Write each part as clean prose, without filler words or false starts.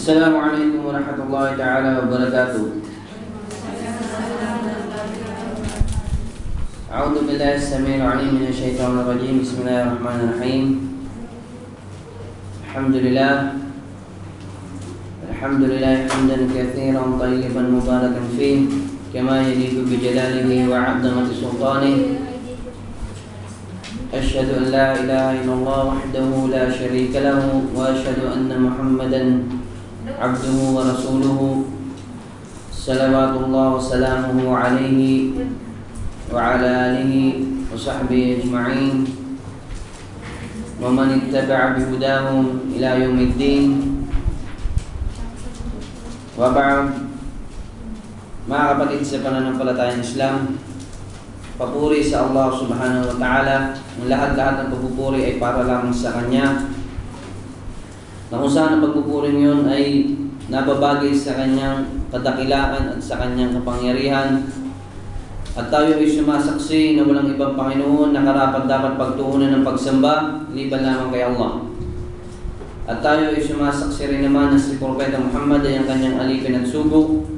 Assalamualaikum warahmatullahi ta'ala wabarakatuh. A'udzu billahi as-sami'il 'alim minasy syaithanir rajim. Bismillahirrahmanirrahim. Alhamdulillah hamdan katsiran thayyiban mubarakan fihi kama yaliqu bi jalalihi wa 'azamati sultanihi. Asyhadu an la ilaha illallah wahdahu la syarika lahu wa asyhadu anna Muhammadan abduhu wa rasuluhu salawatullah wa salamuhu alaihi wa ala alihi wa sahbihi ajma'in wa man ittaba'a bihudahum ila yaumiddin. Wa ba'd. Mga kapatid sa pananampalatayang Islam, papuri sa Allah subhanahu wa ta'ala. Ang lahat-lahat ng pagpupuri ay para lamang sa Kanya, na kung saan ang pagpupuring yun ay nababagay sa Kanyang kadakilaan at sa Kanyang kapangyarihan. At tayo ay sumasaksi na walang ibang Panginoon na karapat dapat pagtuunan ng pagsamba liban lamang kay Allah. At tayo ay sumasaksi rin naman na si Propeta Muhammad ay ang Kanyang alipin at sugo,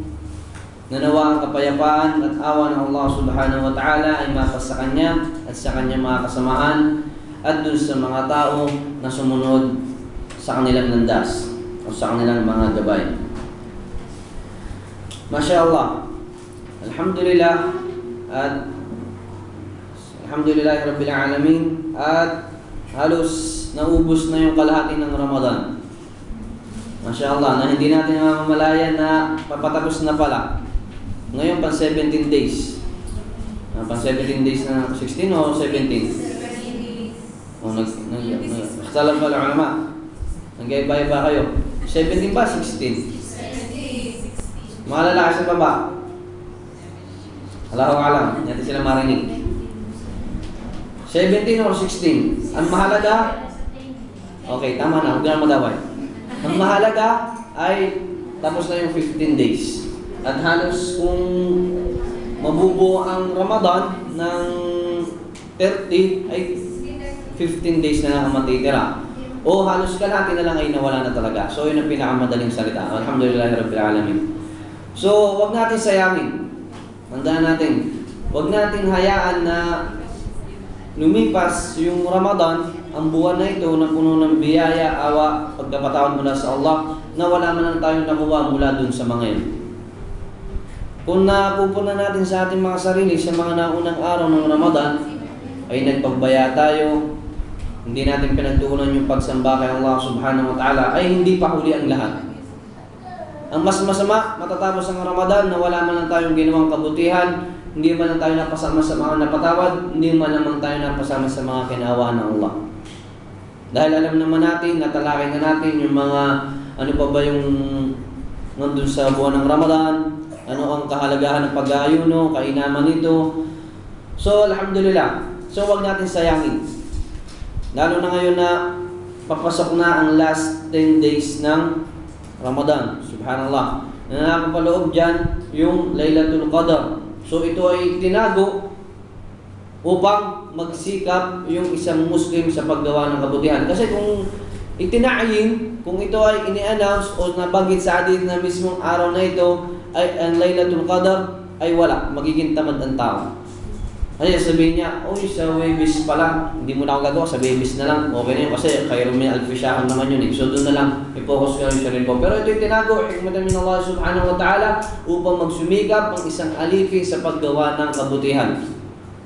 na nawa ang kapayapaan at awa ng Allah subhanahu wa ta'ala ay mapas sa Kanya at sa Kanyang mga kasamaan at dun sa mga tao na sumunod sa kanilang landas o sa kanilang mga gabay. Masya Allah, Alhamdulillah at Alhamdulillah Rabbil Alamin, at halos naubos na yung kalahati ng Ramadan. Masya Allah, na hindi natin mamamalayan na papatapos na pala. Ngayon pa 17 days. Pa 17 days na 16 o 17? O nagsalam pala ulama. Nag-iba ba kayo? 17 ba? 16? Mga lalaki sa baba. Allahu alam. Hindi sila marinig. 17 or 16? Ang mahalaga? Okay, tama na. Huwag na madaway. Ang mahalaga ay tapos na yung 15 days. At halos kung mabubuo ang Ramadan ng 30 ay 15 days na lang ang matitira. O halos kalahati na lang ay nawala na talaga. So yun ang pinakamadaling salita. Alhamdulillah Rabbil Alamin. So wag natin sayangin. Tandaan natin, wag natin hayaan na lumipas yung Ramadan, ang buwan na ito na puno ng biyaya, awa, pagkapatawad mula sa Allah, na wala man lang tayong nakuha mula dun sa mga yun. Kung napupunan natin sa ating mga sarili sa mga naunang araw ng Ramadan, ay nagpagbaya tayo, hindi natin pinagtuunan yung pagsamba kay Allah subhanahu wa ta'ala, ay hindi pa huli ang lahat. Ang mas masama, matatapos ang Ramadan na wala man lang tayong ginawang kabutihan, hindi man lang tayo napasama sa mga napatawad, hindi man lang tayo napasama sa mga kinawaan ng Allah. Dahil alam naman natin, natalakay na natin yung mga, ano pa ba yung nandun sa buwan ng Ramadan, ano ang kahalagahan ng pag-aayuno, kainaman nito. So, alhamdulillah. So, wag natin sayangin. Lalo na ngayon na papasok na ang last 10 days ng Ramadan. Subhanallah. Na nakapaloob dyan yung Laylatul Qadr. So, ito ay tinago upang magsikap yung isang Muslim sa paggawa ng kabutihan. Kasi kung itinayin, kung ito ay ini-announce o nabanggit sa hadith na mismong araw na ito ay ang Laylatul Qadr, ay wala, magiging tamad ang tao. Kasi sabihin niya, sa Webis pala, hindi mo na ako gagawa, sa Webis na lang, okay na yun, kasi kayroon may alfisyahan naman yun, so doon na lang, i-focus ka rin sa rin po. Pero ito'y tinago, hikmatan min Allah subhanahu wa ta'ala, upang magsumikap ang isang alipin sa paggawa ng kabutihan,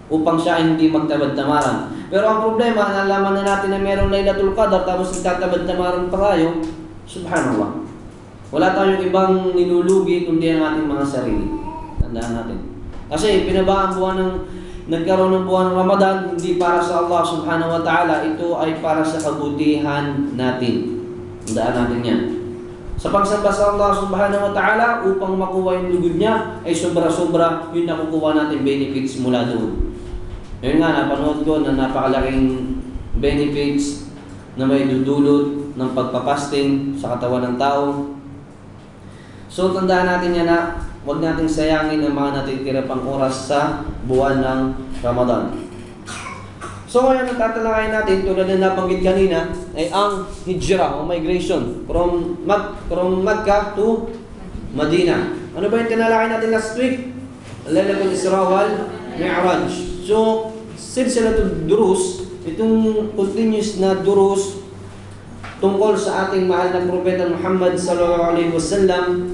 upang siya hindi magtabad-tamaran. Pero ang problema, nalaman na natin na mayroong Laylatul Qadr, tapos nagtatabad-tamaran pa tayo, subhanallah. Wala tayong ibang nilulugi kundi ang ating mga sarili. Tandaan natin. Kasi pinabaan buwan ng nagkaroon ng buwan ng Ramadan, hindi para sa Allah subhanahu wa ta'ala, ito ay para sa kabutihan natin. Tandaan natin yan. Sa pagsamba sa Allah subhanahu wa ta'ala, upang makuha yung lugod niya, ay sobra-sobra yung nakukuha natin benefits mula doon. Yun nga, napanood ko na napakalaking benefits na may dudulot ng pagpapasting sa katawan ng tao. So, tandaan natin yan na huwag nating sayangin ang mga natitira pang oras sa buwan ng Ramadan. So ngayon ang tatalakayin natin, tulad na nabanggit kanina, ay ang hijrah o migration from Makkah to Madina. Ano ba yung tinalakay natin last week? Lailatul Isra wal Mi'raj. So, silsilatul durus, itong continuous na durus tungkol sa ating mahal na propeta Muhammad sallallahu alaihi wasallam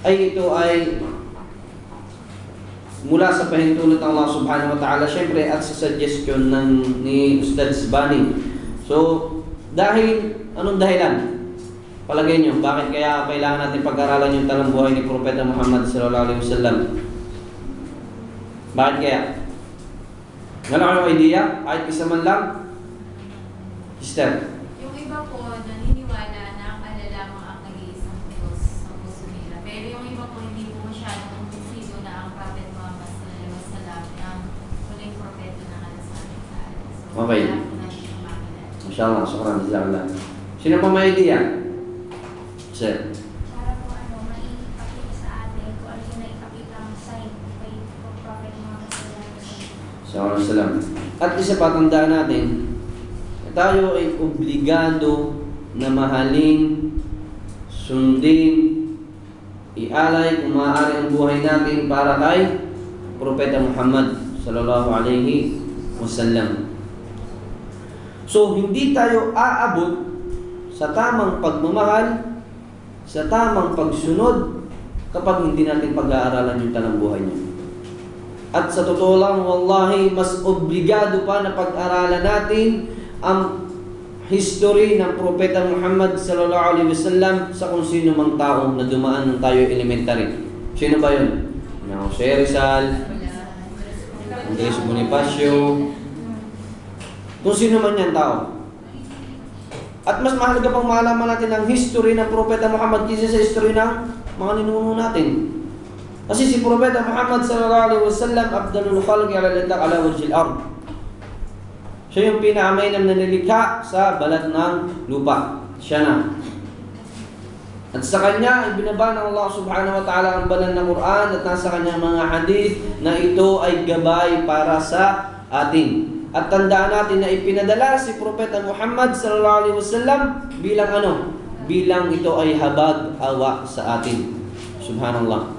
ay ito ay mula sa pahintulot ng Allah subhanahu wa ta'ala, syempre at sa suggestion ni Ustad Bani. So, dahil, anong dahilan? Palagay nyo, bakit kaya kailangan natin pag-aralan yung talang buhay ni Propeta Muhammad sallallahu alaihi wasallam? Bakit kaya? Wala kayong idea? Kahit isa man lang? Sister? Yung iba po, naniniwala na ang ala lamang ang nag-iisang Diyos sa puso nila. Pero yung iba po, hindi po masyadong kumpisido na ang Prophet Muhammad sallallahu alaihi wasallam ang huling propeta na kalasanin sa atin. So, Okay. wala po natin yung makilala. Inshallah, sukran, jazakallah. Sino pa may idea? Sir? Para po maipakita sa atin kung ano yung naipakita ang sign kay Prophet Muhammad sallallahu alaihi wasallam. At isa pa, tandaan natin, tayo ay obligado na mahalin, sundin, ialay kung maaari ang buhay natin para kay Propeta Muhammad sallallahu alaihi wasallam. So, hindi tayo aabot sa tamang pagmamahal, sa tamang pagsunod kapag hindi natin pag-aaralan yung talang buhay niya. At sa totoo lang, wallahi, mas obligado pa na pag-aralan natin ang history ng Propeta Muhammad sallallahu alaihi wasallam sa kung sino mang taong na dumaan ng tayo elementary. Sino ba yun? Jose Rizal, Andres Bonifacio, kung sino man yan tao. At mas mahalaga pang malaman natin ang history ng Propeta Muhammad kaysa sa history ng mga ninuno natin. Kasi si Propeta Muhammad sallallahu alaihi wasallam afdalul khalqi ala wajhil ard. Siya yung pinakamainam na nilikha sa balat ng lupa. Siya na. At sa kanya, ibinaba ng Allah subhanahu wa ta'ala ang banal na Quran at nasa kanyang mga hadith na ito ay gabay para sa atin. At tandaan natin na ipinadala si Propeta Muhammad sallallahu alaihi wasallam bilang ano? Bilang ito ay habag awa sa atin. Subhanallah.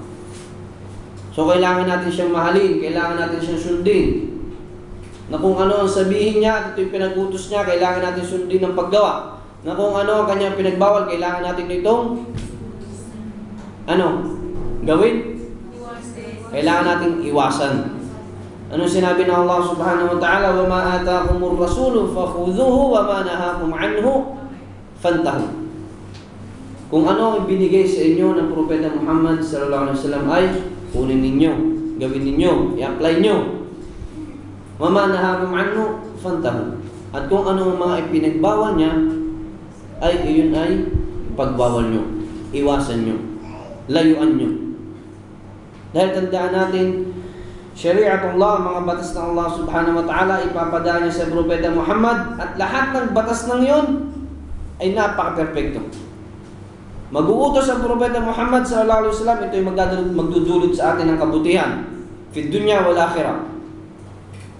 So kailangan natin siyang mahalin, kailangan natin siyang sundin. Na kung ano ang sabihin niya, ito yung pinag-utos niya, kailangan natin sundin ng paggawa. Na kung ano ang kanyang pinagbawal, kailangan natin itong gawin? Kailangan natin iwasan. Ano sinabi ng Allah subhanahu wa ta'ala? وَمَا آتَاكُمُ الرَّسُولُ فَخُذُوهُ وَمَا نَهَاكُمْ عَنْهُ فَانْتَهُوا. Kung ano ang ibinigay sa inyo ng Propeta Muhammad sallallahu alaihi wasallam ay kunin ninyo, gawin ninyo, i-apply nyo. وَمَا نَهَاكُمْ عَنْهُ فَانْتَهُوا. At kung ano ang mga ipinagbawal niya, ay iyon ay pagbawal nyo, iwasan nyo, layuan nyo. Dahil tandaan natin, Syari'atullah, mga batas ng Allah subhanahu wa ta'ala, ipapadaan niya sa Propeta Muhammad at lahat ng batas ng yun ay napaka-perfecto. Mag-uutos ang Propeta Muhammad sallallahu alaihi wasallam, ito ay magdudulot sa atin ng kabutihan fi dunya wal akhirah.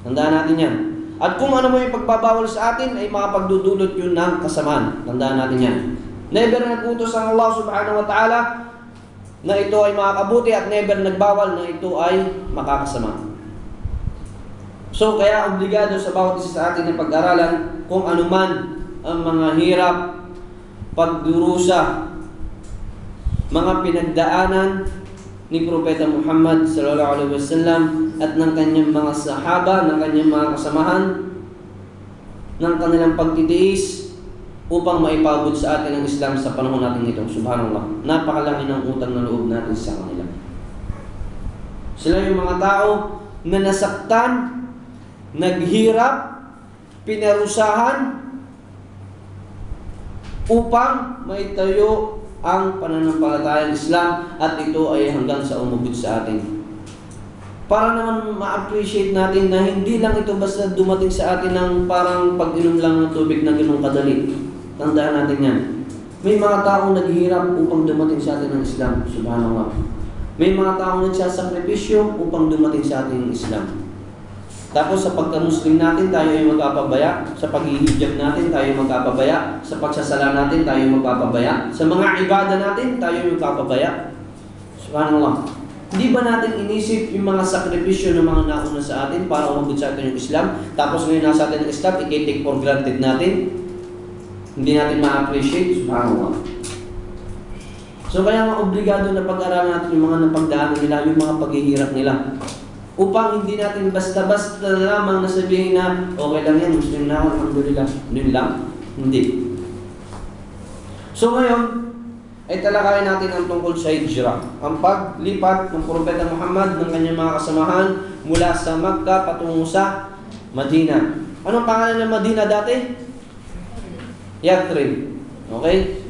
Tandaan natin yan. At kung ano mo yung pagbabawal sa atin ay makapagdudulot yun ng kasamaan. Tandaan natin yan. Never nag-utos ang Allah subhanahu wa ta'ala na ito ay makakabuti at never nagbawal na ito ay makakasama. So kaya obligado sa bawat isa sa atin na pag-aralan kung anuman ang mga hirap, pagdurusa, mga pinagdaanan ni Propeta Muhammad sallallahu alaihi wasallam at ng kanyang mga sahaba, ng kanyang mga kasamahan, ng kanilang pagtitiis upang maipabot sa atin ang Islam sa panahon natin ito. Subhanallah. Napakalaki ng utang na loob natin sa kanila. Sila yung mga tao na nasaktan, naghirap, pinarusahan upang maitayo ang pananampalatayang Islam at ito ay hanggang sa umubod sa atin. Para naman ma-appreciate natin na hindi lang ito basta dumating sa atin ng parang pag-inom lang ng tubig na ganun kadali. Tandaan natin yan. May mga taong naghihirap upang dumating sa atin ang Islam. Subhanallah. May mga taong nagsasakripisyo upang dumating sa atin ang Islam. Tapos sa pagka-Muslim natin, tayo ay magpapabaya. Sa paghihijab natin, tayo magpapabaya. Sa pagsasala natin, tayo magpapabaya. Sa mga ibada natin, tayo magpapabaya. Subhanallah. Hindi ba natin inisip yung mga sakripisyo ng mga nauna sa atin para umabot sa atin yung Islam? Tapos ngayon nasa atin ang Islam, i-take for granted natin. Hindi natin ma-appreciate. Subhanallah. So kaya nga obligado na pag-aralan natin yung mga napagdaanan nila, yung mga paghihirap nila. Upang hindi natin basta-basta lamang nasabihin na okay lang yan, Muslim na ako, alhamdulillah. Yun lang. Hindi. So ngayon, ay talakayin natin ang tungkol sa hijrah. Ang paglipat ng Propeta Muhammad ng kanyang mga kasamahan mula sa Makkah patungo sa Madina. Anong pangalan ng Madina dati? Yathrib. Okay?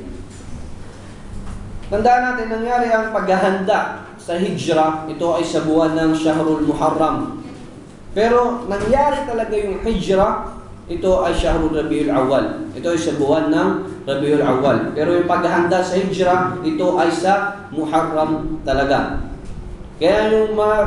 Tandaan natin, nangyari ang paghahanda sa hijrah. Ito ay sa buwan ng Shahrul Muharram. Pero nangyari talaga yung hijrah, ito ay Shahrul Rabiul Awwal. Ito ay sa buwan ng Rabiul Awwal. Pero yung paghahanda sa hijrah, ito ay sa Muharram talaga. Kaya yung mga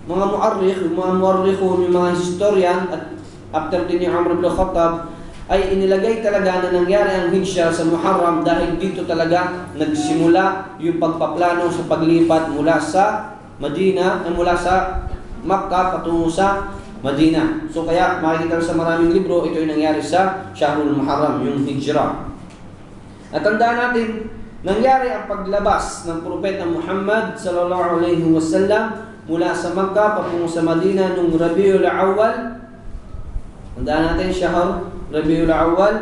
mu'arrikh, yung mga mu'arrikhun, yung mga historian, at after din yung Umar ibn Khattab, ay inilagay talaga na nangyari ang hijrah sa Muharram dahil dito talaga nagsimula yung pagpaplano sa paglipat mula sa Madina, mula sa Makkah patungo sa Madina. So kaya makikita sa maraming libro, ito yung nangyari sa Shahrul Muharram, yung hijrah. At tandaan natin, nangyari ang paglabas ng Propeta Muhammad sallallahu alaihi wasallam mula sa Makkah patungo sa Madina nung Rabiul Awwal. Tandaan natin, Shahr Rabiul Awwal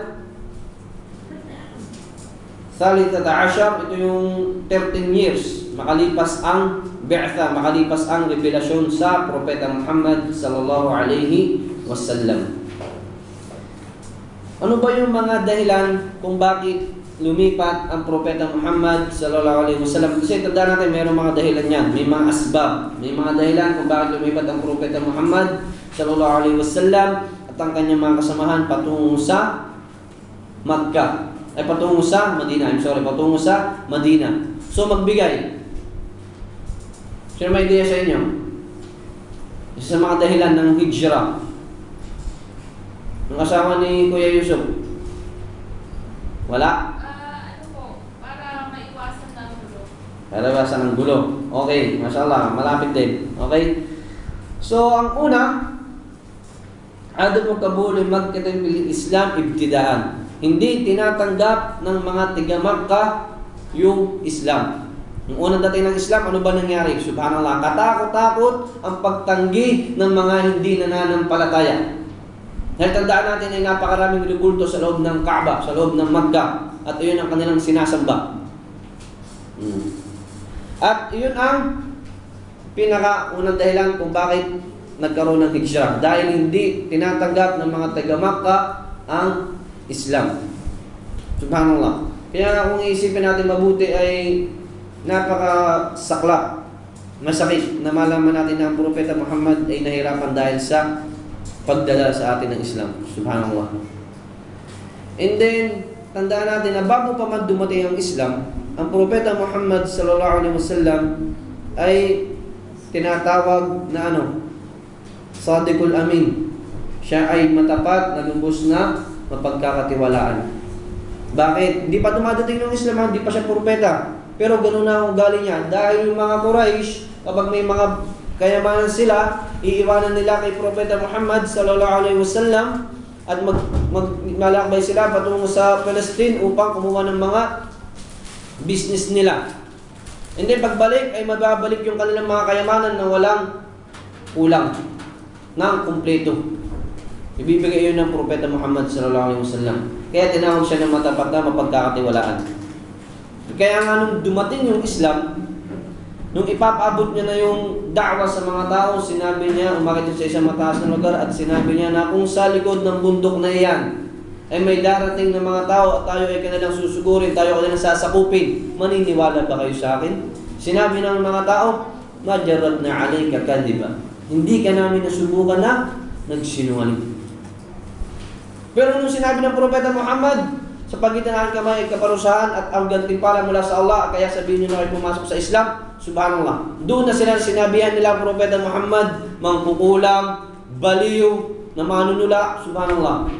13, ito yung 13 years makalipas ang bi'tha, makalipas ang revelasyon sa Propeta Muhammad sallallahu alaihi wasallam. Ano ba yung mga dahilan kung bakit lumipat ang Propeta Muhammad sallallahu alaihi wasallam? Kasi tandaan natin, mayroong mga dahilan yan, may mga asbab, may mga dahilan kung bakit lumipat ang Propeta Muhammad sallallahu alaihi wasallam at ang kanyang mga kasamahan patungo sa Makkah, ay patungo sa Madina, patungo sa Madina. So magbigay. Sino may ideya sa inyo? Isa sa mga dahilan ng hijrah ng asawa ni Kuya Yusuf. Wala? Ano po, para maiwasan ng gulo. Para iwasan ng gulo. Okay, mashallah, malapit din. Okay? So ang una, Adamu kabuli magkatin bil Islam ibtidaan. Hindi tinatanggap ng mga tiga-Makkah yung Islam. Yung unang dating ng Islam, ano ba nangyari? Subhanallah, katakot-takot ang pagtanggi ng mga hindi nananampalataya. Dahil tandaan natin ay napakaraming rebulto sa loob ng Kaaba, sa loob ng Makkah, at iyon ang kanilang sinasamba. At iyon ang pinaka-unang dahilan kung bakit nagkaroon ng hijrah, dahil hindi tinatanggap ng mga taga-Makkah ang Islam. Subhanallah. Kaya kung iisipin natin mabuti ay napakasakla, masakit na malaman natin na ang Propeta Muhammad ay nahirapan dahil sa pagdala sa atin ng Islam. Subhanallah. And then, tandaan natin na bago pa man dumating ang Islam, ang Propeta Muhammad sallallahu alaihi wasallam ay tinatawag na Sadiqul Amin. Siya ay matapat na lubos na mapagkakatiwalaan. Bakit? Hindi pa dumadating ng Islam, hindi pa siya propeta. Pero ganoon na ang ugali niya. Dahil yung mga Quraysh, kapag may mga kayamanan sila, iiwanan nila kay Propeta Muhammad sallallahu alaihi wasallam at maglalakbay sila patungo sa Palestine upang kumuha ng mga business nila. Hindi, pagbalik ay mababalik yung kanilang mga kayamanan na walang kulang, ng kumpleto. Ibibigay yun ng Propeta Muhammad sallallahu alaihi wasallam. Kaya tinawag siya ng matapat na mapagkakatiwalaan. Kaya nga nung dumating yung Islam, nung ipapaabot niya na yung da'wa sa mga tao, sinabi niya, umakit sa isang mataas na lugar at sinabi niya na kung sa likod ng bundok na iyan ay may darating na mga tao at tayo ay kanilang susugurin, tayo kanilang sasakupin, maniniwala ba kayo sa akin? Sinabi ng mga tao, majarad na alayka kadiba. Hindi ka namin nasubukan na nagsinungaling. Pero nung sinabi ng Propeta Muhammad, sa pagitan ng kamay, kaparusahan at ang gantimpala mula sa Allah, kaya sabihin nyo na kayo pumasok sa Islam, subhanallah. Doon na sila sinabihan nila ang Propeta Muhammad, mangkukulam, baliw, na manunula, subhanallah.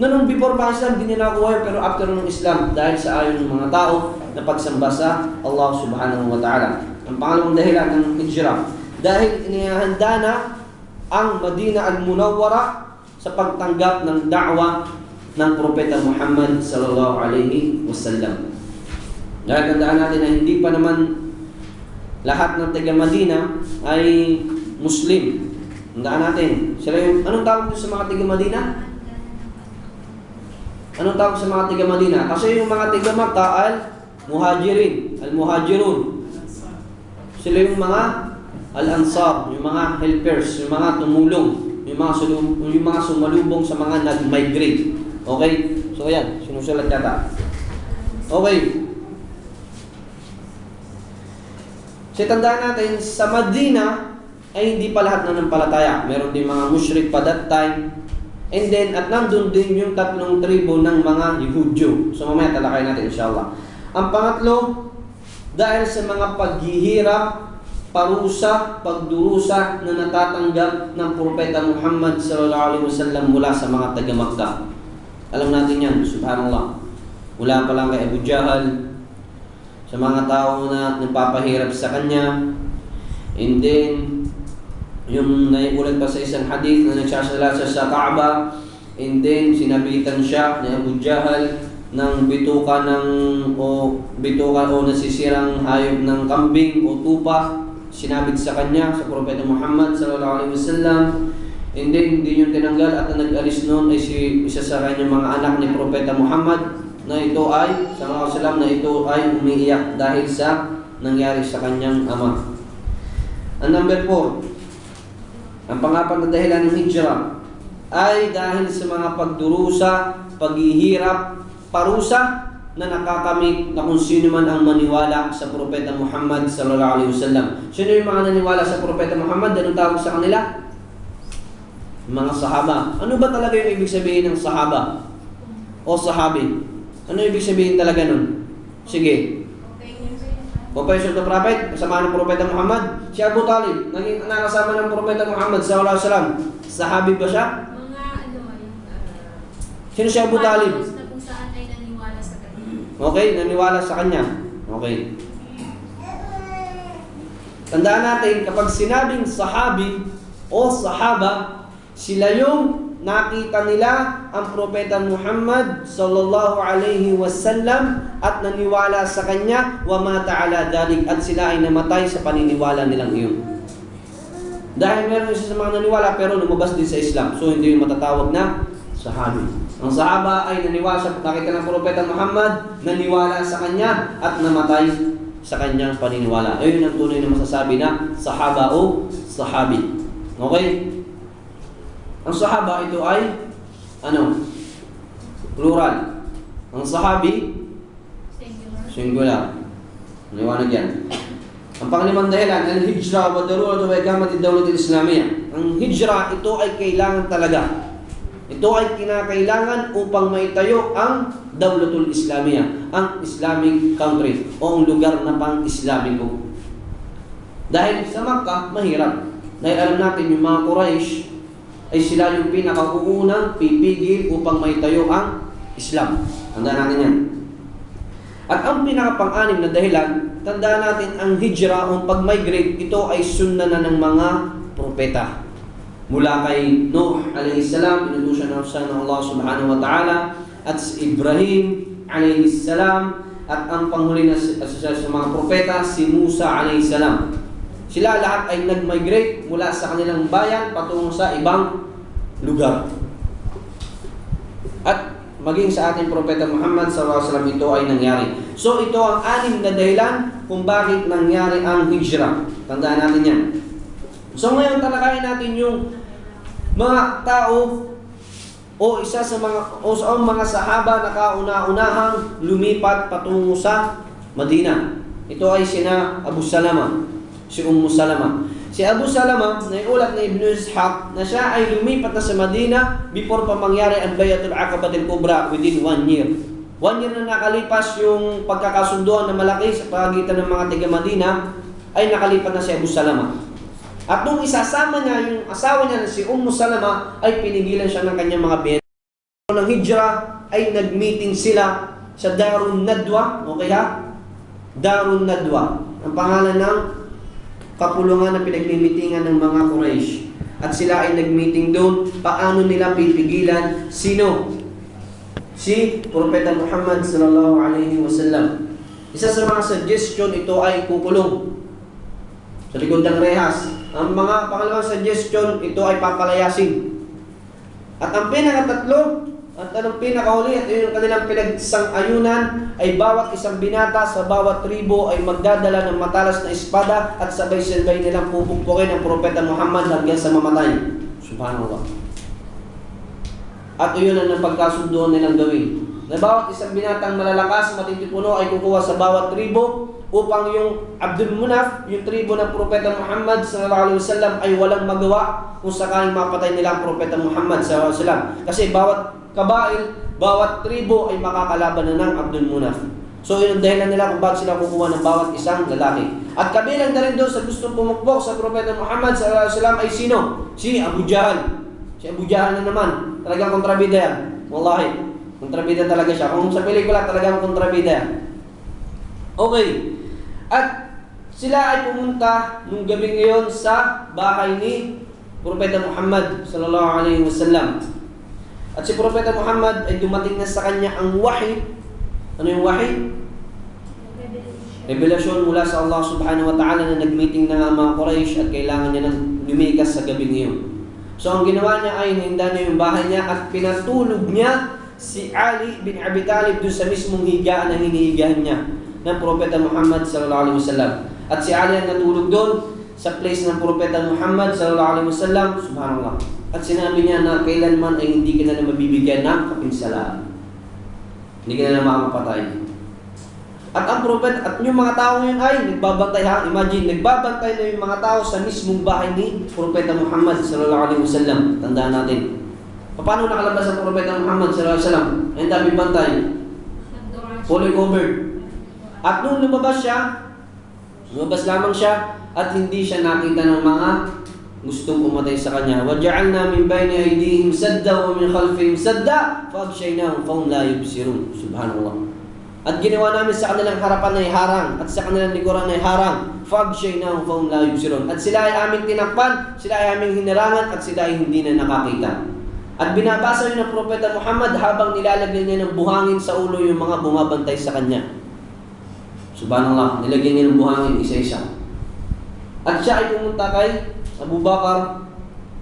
Na nung before pa Islam, hindi nila nakuha yun, pero after ng Islam, dahil sa ayon ng mga tao na pagsamba sa Allah subhanahu wa ta'ala. Ang pangalawang dahilan ng hijrah, dahil inihahanda na ang Madina al-Munawwara sa pagtanggap ng da'wa ng Propeta Muhammad sallallahu alaihi wasallam. Dahil tandaan natin na hindi pa naman lahat ng taga Madina ay Muslim. Tandaan natin, sila yung, anong tawag doon sa mga taga Madina? Anong tawag sa mga taga Madina? Kasi yung mga taga Makkah al-Muhajirin, al-Muhajirun. Sila yung mga al-Ansar, yung mga helpers, yung mga tumulong, yung mga sumalubong sa mga nag-migrate. Okay? So ayan, sinusulat yata. Okay. So tandaan natin, sa Madina ay hindi pa lahat nanampalataya. Meron din mga mushrik pa that time. And then, at nandun din yung tatlong tribo ng mga Yehudyo. So mamaya talakay natin inshallah. Ang pangatlo, dahil sa mga paghihirap, parusa, pagdurusa na natatanggap ng Propeta Muhammad sallallahu alaihi wasallam mula sa mga taga-Makkah. Alam natin yan, subhanallah. Mula pa lang kay Abu Jahal, sa mga tao na nagpapahirap sa kanya. And then, yung naiulat pa sa isang hadith na nagsasala siya sa Kaaba, and then sinabitan siya ni Abu Jahal ng bituka o nasisirang hayop ng kambing o tupa, sinabit sa kanya sa Propeta Muhammad sallallahu alaihi wasallam. And then hindi yung tinanggal at ang nag-alis noon ay isa sa kanyang mga anak ni Propeta Muhammad na ito ay sallallahu alaihi wasallam na ito ay umiiyak dahil sa nangyari sa kanyang ama. Ang number 4, ang pangapat na dahilan ng hijrah ay dahil sa mga pagdurusa, paghihirap, parusa na nakakamit na kung sino man ang maniwala sa Propeta Muhammad sallallahu alaihi wasallam. Sino yung mga naniwala sa Propeta Muhammad? Anong tawag sa kanila? Mga sahaba. Ano ba talaga yung ibig sabihin ng sahaba? O sahabi? Ano ibig sabihin talaga nun? Sige. Professor the Prophet, kasama ng Propeta Muhammad. Si Abu Talib, naging nakasama ng Propeta Muhammad sallallahu alaihi wasallam. Sahabi ba siya? Sino si Abu Talib? Na kung saan ay naniwala sa kanya. Okay, naniwala sa kanya. Okay. Tandaan natin, kapag sinabing sahabi o sahaba, sila yung nakita nila ang Propeta Muhammad sallallahu alaihi wasallam at naniwala sa kanya wa mata ala dalik, at sila ay namatay sa paniniwala nilang iyon. Dahil meron isa sa mga naniwala pero lumabas din sa Islam, so hindi yung matatawag na sahabi. Ang sahaba ay naniwala sa nakita ng Propeta Muhammad, naniwala sa kanya at namatay sa kanyang paniniwala. Ayun ang tunay na masasabi na sahaba o sahabi. Okay? Ang sahaba ito ay plural. Ang sahabi singular. Liwanag yan. Ang panglimang dahilan, al-hijrah wa daruratu wa iqamati ad-dawlati al-islamiyah. Ang hijrah ito ay kailangan talaga. Ito ay kinakailangan upang maitayo ang Dawlatul Islamiyah, ang Islamic country o ang lugar na pang-Islamiko. Dahil sa Makkah, mahirap. Dahil alam natin yung mga Quraysh ay sila yung pinakaunang pipigil upang maitayo ang Islam. Tandaan natin yan. At ang pinakapang-anim na dahilan, tandaan natin ang hijrah o pag-migrate, ito ay sunna na ng mga propeta. Mula kay Nuh alayhi salam, inutusan ng Allah subhanahu wa ta'ala, at si Ibrahim alayhi salam, at ang panghuli na sa mga propeta, si Musa alayhi salam. Sila lahat ay nag-migrate mula sa kanilang bayan patungo sa ibang lugar. At maging sa ating Propeta Muhammad sallallahu alaihi wasallam ito ay nangyari. So ito ang 6 na dahilan kung bakit nangyari ang hijrah. Tandaan natin yan. So ngayon talakayin natin yung mga tao o isa sa mga sahaba na kauna-unahang lumipat patungo sa Madina. Ito ay sina Abu Salama, si Ummu Salama. Si Abu Salama, naiulat na Ibn Ishaq na siya ay lumipat na sa Madina before pa mangyari ang Bayatul Aqabatul Kubra within 1 year. 1 year na nakalipas yung pagkakasunduan na malaki sa pagitan ng mga taga Madina, ay nakalipat na si Abu Salama. At nung isasama niya, yung asawa niya na si Salama, ay pinigilan siya ng kanyang mga biyen. Ng hijrah ay nag-meeting sila sa Darun Nadwa. Okay ha? Darun Nadwa. Ang pangalan ng kapulungan na pinagmimitingan ng mga Quraysh. At sila ay nag-meeting doon. Paano nila pipigilan? Sino? Si Propeta Muhammad sallallahu alaihi wasallam. Isa sa mga suggestion, ito ay kukulong sa likod ng rehas. Ang mga pangalawang suggestion, ito ay papalayasin. At ang pinakatatlo, at ang pinakahuli, at yung kanilang pinagsang-ayunan, ay bawat isang binata sa bawat tribo ay magdadala ng matalas na espada at sabay-sabay nilang pupukpukin ang Propeta Muhammad hanggang sa mamatay. Subhanallah. At iyon ang napagkasunduan nilang gawin. Na bawat isang binatang malalakas, matitipuno ay kukuha sa bawat tribo upang yung Abdul Munaf, yung tribo ng Propeta Muhammad sallallahu alaihi wasallam ay walang magawa kung sakaling mapatay nila ang Propeta Muhammad sallallahu alaihi wasallam. Kasi bawat kabail, bawat tribo ay makakalaban na ng Abdul Munaf. So yun ang dahilan nila kung bakit sila kukuha ng bawat isang lalaki. At kabilang na rin doon sa gustong pumukpok sa Propeta Muhammad sallallahu alaihi wasallam ay sino? Si Abu Jahal. Si Abu Jahal na naman, talagang kontrabida yan. Wallahi, kontrabida talaga siya. Kung sa pelikula, talagang kontrabida yan. Okay. At sila ay pumunta nung gabi ngayon sa bahay ni Propeta Muhammad sallallahu alaihi wasallam. At si Propeta Muhammad ay dumating na sa kanya ang wahy. Ano yung wahy? Revelasyon mula sa Allah subhanahu wa ta'ala na nag-meeting na nga mga Quraysh at kailangan niya ng lumikas sa gabi ngayon. So ang ginawa niya ay hinda niya yung bahay niya at pinatulog niya si Ali bin Abi Talib doon sa mismong higaan na hinihigahan niya ng Propeta Muhammad sallallahu alaihi wasallam. At si Ali ang natulog doon sa place ng Propeta Muhammad sallallahu alaihi wasallam. Subhanallah. At sinabi niya na kailanman ay hindi ka na mabibigyan ng kapinsalaan. Hindi ka na makakapatay. At ang propeta at yung mga tao ngayon ay nagbabantay ha. Imagine, nagbabantay na yung mga tao sa mismong bahay ni Propeta Muhammad sallallahu alaihi wasallam. Tandaan natin. Paano nakalabas ang Propeta Muhammad sallallahu alaihi wasallam? Ang dami bantay. Fully covered. At nung lumabas lamang siya at hindi siya nakita ng mga gustong pumatay sa kanya. وَجَعَلْنَا مِنْ بَيْنِ أَيْدِيهِمْ سَدًّا وَمِنْ خَلْفِهِمْ سَدًّا فَأَغْشَيْنَاهُمْ فَهُمْ لَا يُبْصِرُونَ. Subhanallah. At ginawa namin sa kanilang harapan ay harang at sa kanilang likuran ay harang. فَأَغْشَيْنَاهُمْ فَهُمْ لَا يُبْصِرُونَ. At sila ay aming tinakpan, sila ay aming hinarangan at sila ay hindi na nakakita. At binabasa yun ng Propeta Muhammad habang nilalagyan niya ng buhangin sa ulo yung mga bumabantay sa kanya. Subhanallah, nilagyan niya ng buhangin isa-isa. At siya ay pumunta kay Abu Bakar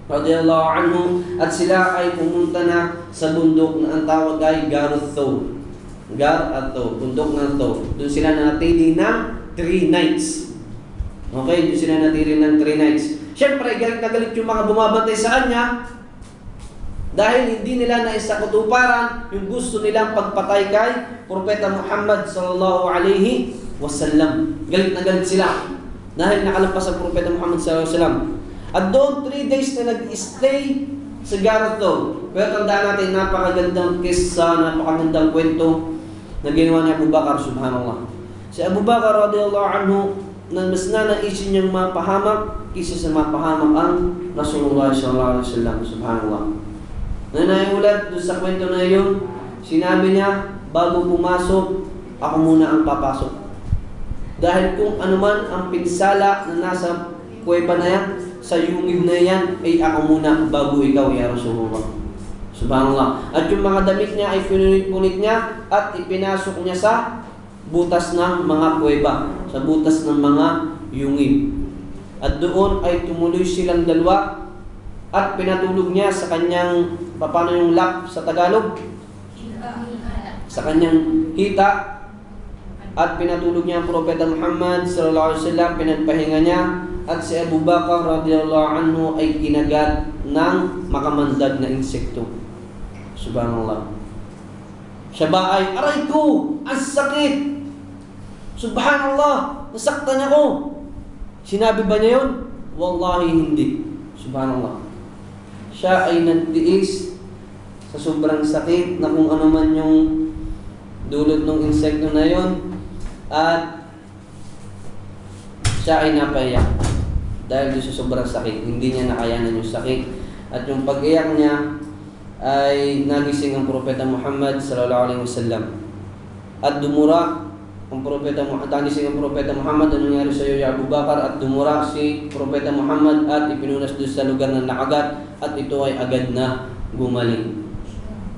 radiyallahu anhu at sila ay pumunta na sa bundok na ang tawag ay Garut Thawr. Gar at Thawr, bundok ng Thawr. Doon sila natili ng 3 nights. Okay, doon sila natili ng 3 nights. Siyempre, galit na galit yung mga bumabantay sa kanya dahil hindi nila naisakutuparan yung gusto nilang pagpatay kay Propeta Muhammad sallallahu alaihi wasallam. Galit na galit sila dahil nakalampas ang Propeta Muhammad sallallahu alaihi wasallam. At doon 3 days na nag-stay sa Garut Thawr. Pero tandaan natin, napakagandang kissa, napakagandang kwento na ginawa ni Abu Bakar, subhanallah. Si Abu Bakar radiyallahu anhu, na mas nanaisin niyang mapahamak kaysa sa mapahamak ang Rasulullah sallallahu alaihi wasallam, subhanallah. Na naiulat doon sa kwento na yun, sinabi niya, bago pumasok, ako muna ang papasok. Dahil kung anuman ang pinsala na nasa kuweba na yan, sa yungib na yan, ay ako muna bago ikaw, ya Rasulullah. Subhanallah. At yung mga damit niya ay pinunit-punit niya at ipinasok niya sa butas ng mga kuweba, sa butas ng mga yungib. At doon ay tumuloy silang dalawa at pinatulog niya sa kanyang, paano yung lap sa Tagalog? Sa kanyang hita. At pinatulog niya ang Propeta Muhammad sallallahu alaihi wasallam, pinagpahinga niya. At si Abu Bakar radiyallahu anhu ay kinagat ng makamandag na insekto. Subhanallah. Siya ba ay, aray ko, ang sakit. Subhanallah, nasaktan ako. Sinabi ba niya yun? Wallahi hindi. Subhanallah. Siya ay nagtiis sa sobrang sakit na kung ano man yung dulot ng insekto na yun. At siya ay napaiyak. dahil doon sa sobrang sakit. Hindi niya nakayanan yung sakit. At yung pag-iyak niya ay nagising ang Propeta Muhammad sallallahu alaihi wasallam. At dumura ang Propeta Muhammad, nagising ang Propeta Muhammad, ano nangyari sa iyo ya Abu Bakar? At dumura si Propeta Muhammad at ipinunas doon sa lugar ng nakagat at ito ay agad na gumaling.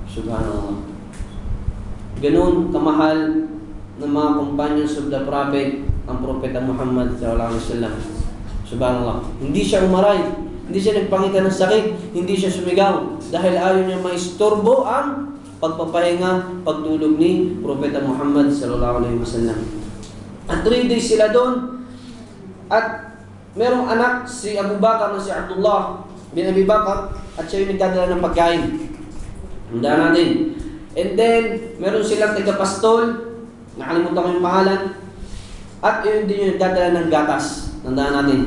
Subhanallah. Ganun kamahal ng mga companions of the Prophet ang Propeta Muhammad sallallahu alaihi wasallam. Subhanallah. Hindi siya umaray. Hindi siya nagpangita ng sakit, hindi siya sumigaw dahil ayaw niya maistorbo ang pagpapahinga, pagtulog ni Propeta Muhammad sallallahu alaihi wasallam. At 3 days sila doon at merong anak si Abu Bakar na si Abdullah bin Abi Bakar at siya yung nagdadala ng pagkain. Tandaan natin. And then, meron silang tagapastol, nakalimutan ko yung pangalan, at yun din yung nagdadala ng gatas. Tandaan natin.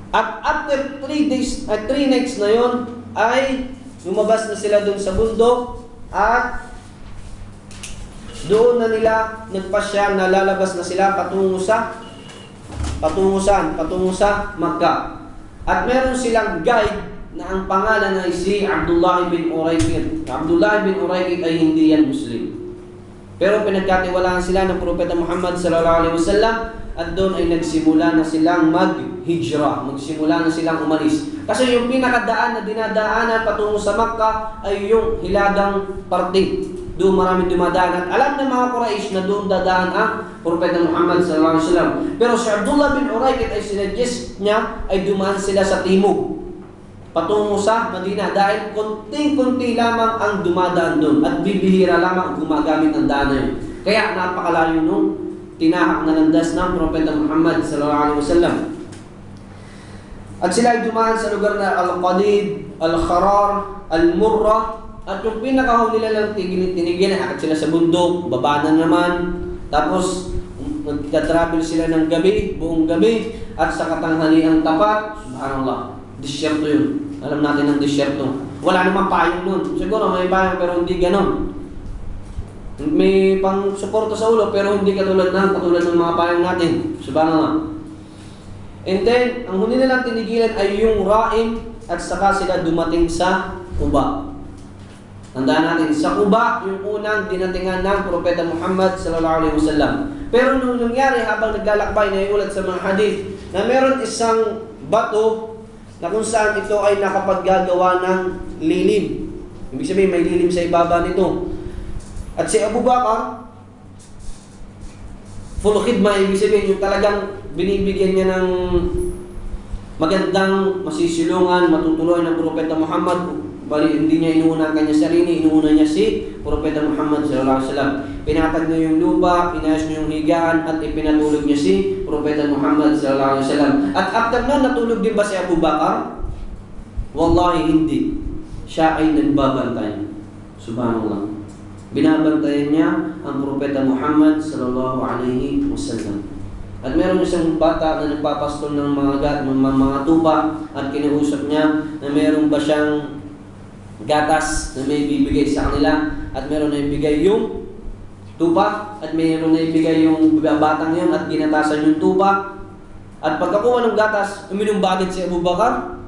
At after 3 days, at 3 nights na yon ay lumabas na sila doon sa bundok at doon na nila nagpasya na lalabas na sila patungo sa Makkah. At meron silang guide na ang pangalan ay si Abdullah bin Uraykid. Abdullah bin Uraykid ay hindi yan Muslim. Pero pinagkatiwalaan sila ng Propeta Muhammad sallallahu alaihi wasallam at doon ay nagsimula na silang mag-hijrah, magsimula na silang umalis. Kasi yung pinakadaan na dinadaanan patungo sa Makkah ay yung hilagang parte. Doon maraming dumadaan at alam ng mga Quraysh na doon dadaan ang Propeta Muhammad sallallahu alaihi wasallam. Pero si Abdullah bin Uraykid ay sinuggest niya ay dumaan sila sa timog patungo sa Madina dahil konting-konti lamang ang dumadaan doon at bibihira lamang gumagamit ng daan na yun. Kaya napakalayo nung tinahak na landas ng Propeta Muhammad sallallahu alaihi wasallam. At sila ay dumaan sa lugar na Al-Qadid, Al-Kharar, Al-Murrah at yung pinakahuli nila lang tinigil akit sila sa bundok, baba na naman. Tapos nagtatravel sila ng gabi, buong gabi at sa katanghaliang tapat, subhanallah. Disyerto yun. Alam natin ang disyerto. Wala namang payong nun. Siguro may payong pero hindi ganon. May pang suporta sa ulo pero hindi katulad ng mga payong natin. Subhanallah. And then, ang huli nilang tinigilan ay yung Ra'im at saka sila dumating sa Quba. Tandaan natin, sa Quba, yung unang dinatingan ng Propeta Muhammad sallallahu alaihi wasallam. Pero nung nangyari habang naglalakbay na iulat sa mga hadith na meron isang bato na kung saan ito ay nakapaggagawa ng lilim. Ibig sabihin, may lilim sa ibaba nito. At si Abu Bakar, full khidma, ibig sabihin, yung talagang binibigyan niya ng magandang masisilungan, matutuloy ng Propeta Muhammad. Bali, hindi niya inuuna ang kanya sarili, inuuna niya si Propeta Muhammad sallallahu alaihi wasallam. Pinatag niya yung lupa, pinayos niya yung higaan, at ipinatulog niya si Propeta Muhammad sallallahu alaihi wasallam. At after na, natulog din ba si Abu Bakar? Wallahi hindi. Siya ay nagbabantay. Subhanallah. Binabantayan niya ang Propeta Muhammad sallallahu alaihi wasallam. At meron isang bata na nagpapastol ng mga tupa at kinausap niya na meron ba siyang gatas na may bibigay sa kanila at meron na ibigay yung tupa at meron na ibigay yung batang yun at ginatasan yung tupa at pagkakuha ng gatas, uminom ba agad si Abu Bakar?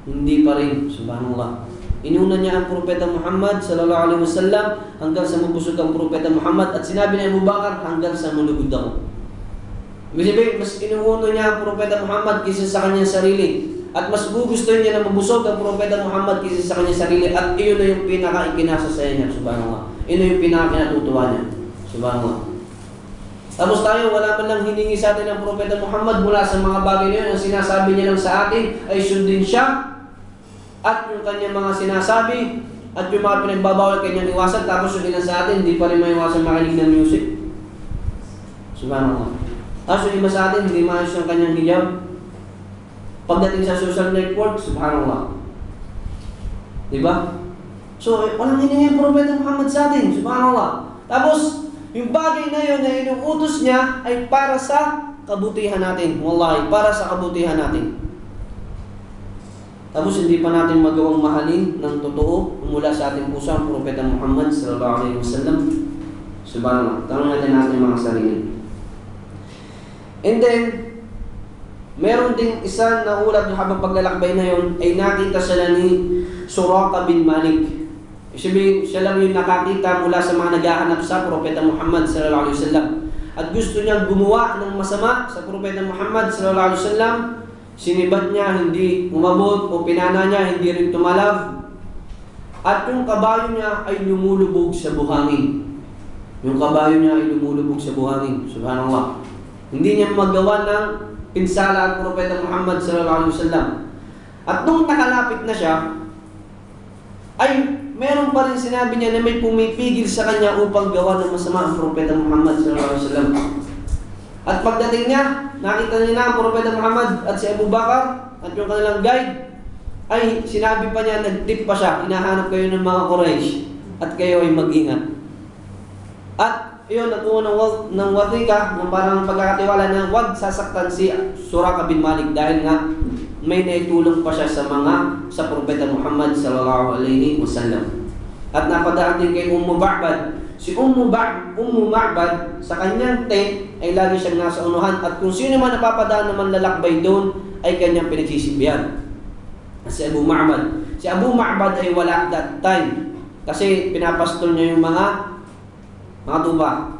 Hindi pa rin, subhanallah. Inuna niya ang Propeta Muhammad sallallahu alaihi wasallam hanggang sa mabusog ang Propeta Muhammad at sinabi ni Abu Bakar hanggang sa malugod ako. Ibig sabihin, mas inuuna niya ang Propeta Muhammad kaysa sa kanyang sarili. At mas gugustuhin niya na mabusog ang Propeta Muhammad kaysa sa kanyang sarili. At iyon na yung pinaka-ikinasasaya niya, subhanallah. Iyon na yung pinaka-kinatutuwa niya, subhanallah. Tapos tayo, wala man lang hiningi sa atin ng Propeta Muhammad mula sa mga bagay na yun. Ang sinasabi niya lang sa atin ay sundin siya. At yung kanyang mga sinasabi at yung mga pinagbabawal kanyang iwasan. Tapos yung ilan sa atin, hindi pa rin maiwasan makinig ng music. Subhanallah. Tapos yung iba sa atin, hindi maayos yung kanyang hijab. Pagdating sa social network, subhanallah. Diba? So, walang hiningi ang Propeta Muhammad sa atin, subhanallah. Tapos, yung bagay na yun na inuutos niya ay para sa kabutihan natin. Wallahi, para sa kabutihan natin. Tapos, hindi pa natin magawang mahalin ng totoo mula sa ating puso ang Propeta Muhammad sallallahu alaihi wasallam. Subhanallah. Tanong natin mga sarili. And then, meron ding isa na ulat yung habang paglalakbay na yun ay nakita sila ni Suraqa bin Malik. Sabihin, siya lang yung nakakita mula sa mga naghahanap sa Propeta Muhammad sallallahu alaihi wasallam. At gusto niyang gumawa ng masama sa Propeta Muhammad sallallahu alaihi wasallam. Sinibad niya, hindi umabot, o pinana niya, hindi rin tumalab. At yung kabayo niya ay lumulubog sa buhangin. Yung kabayo niya ay lumulubog sa buhangin. Subhanallah. Hindi niya magawa ng pinsala ang Propeta Muhammad sallallahu alaihi wasallam. At nung nakalapit na siya, ay meron pa rin sinabi niya na may pumipigil sa kanya upang gawa ng masama ang Propeta Muhammad sallallahu alaihi wasallam. At pagdating niya, nakita niya na ang Propeta Muhammad at si Abu Bakar at yung kanilang guide, ay sinabi pa niya, nag-tip pa siya, hinahanap kayo ng mga Quraysh at kayo ay mag-ingat. At yun, natuwa ng watika, ng parang pagkakatiwala na wag sasaktan si Suraqa bin Malik dahil nga may naitulong pa siya sa Propeta Muhammad sallallahu alaihi wasallam. At napadaan din kay Ummu Ba'bad. Si Ummu Ba'bad sa kanyang tent ay lagi siyang nasa unuhan at kung sino man napapadaan naman lalakbay doon ay kanyang pinagsisibihan. Si Abu Ma'bad ay wala that time kasi pinapastol niya yung mga tupa.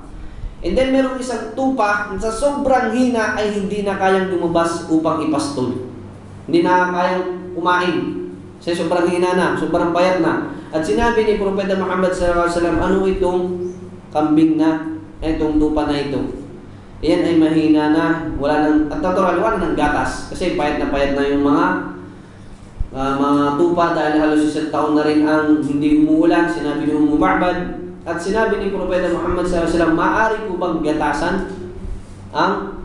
And then merong isang tupa sa sobrang hina ay hindi na kayang lumabas upang ipastol. Hindi na kayang kumain. Kasi sobrang hina na, sobrang payat na. At sinabi ni Propeta Muhammad sallallahu alaihi wasallam, ano itong kambing na, itong tupa na ito? Iyan ay mahina na, wala ng gatas. Kasi payat na yung mga tupa dahil halos isang taon na rin ang hindi umuulan. Sinabi ni Ummu Ba'bad. At sinabi ni Propeta Muhammad sallallahu alaihi wasallam, maaari ko bang gatasan ang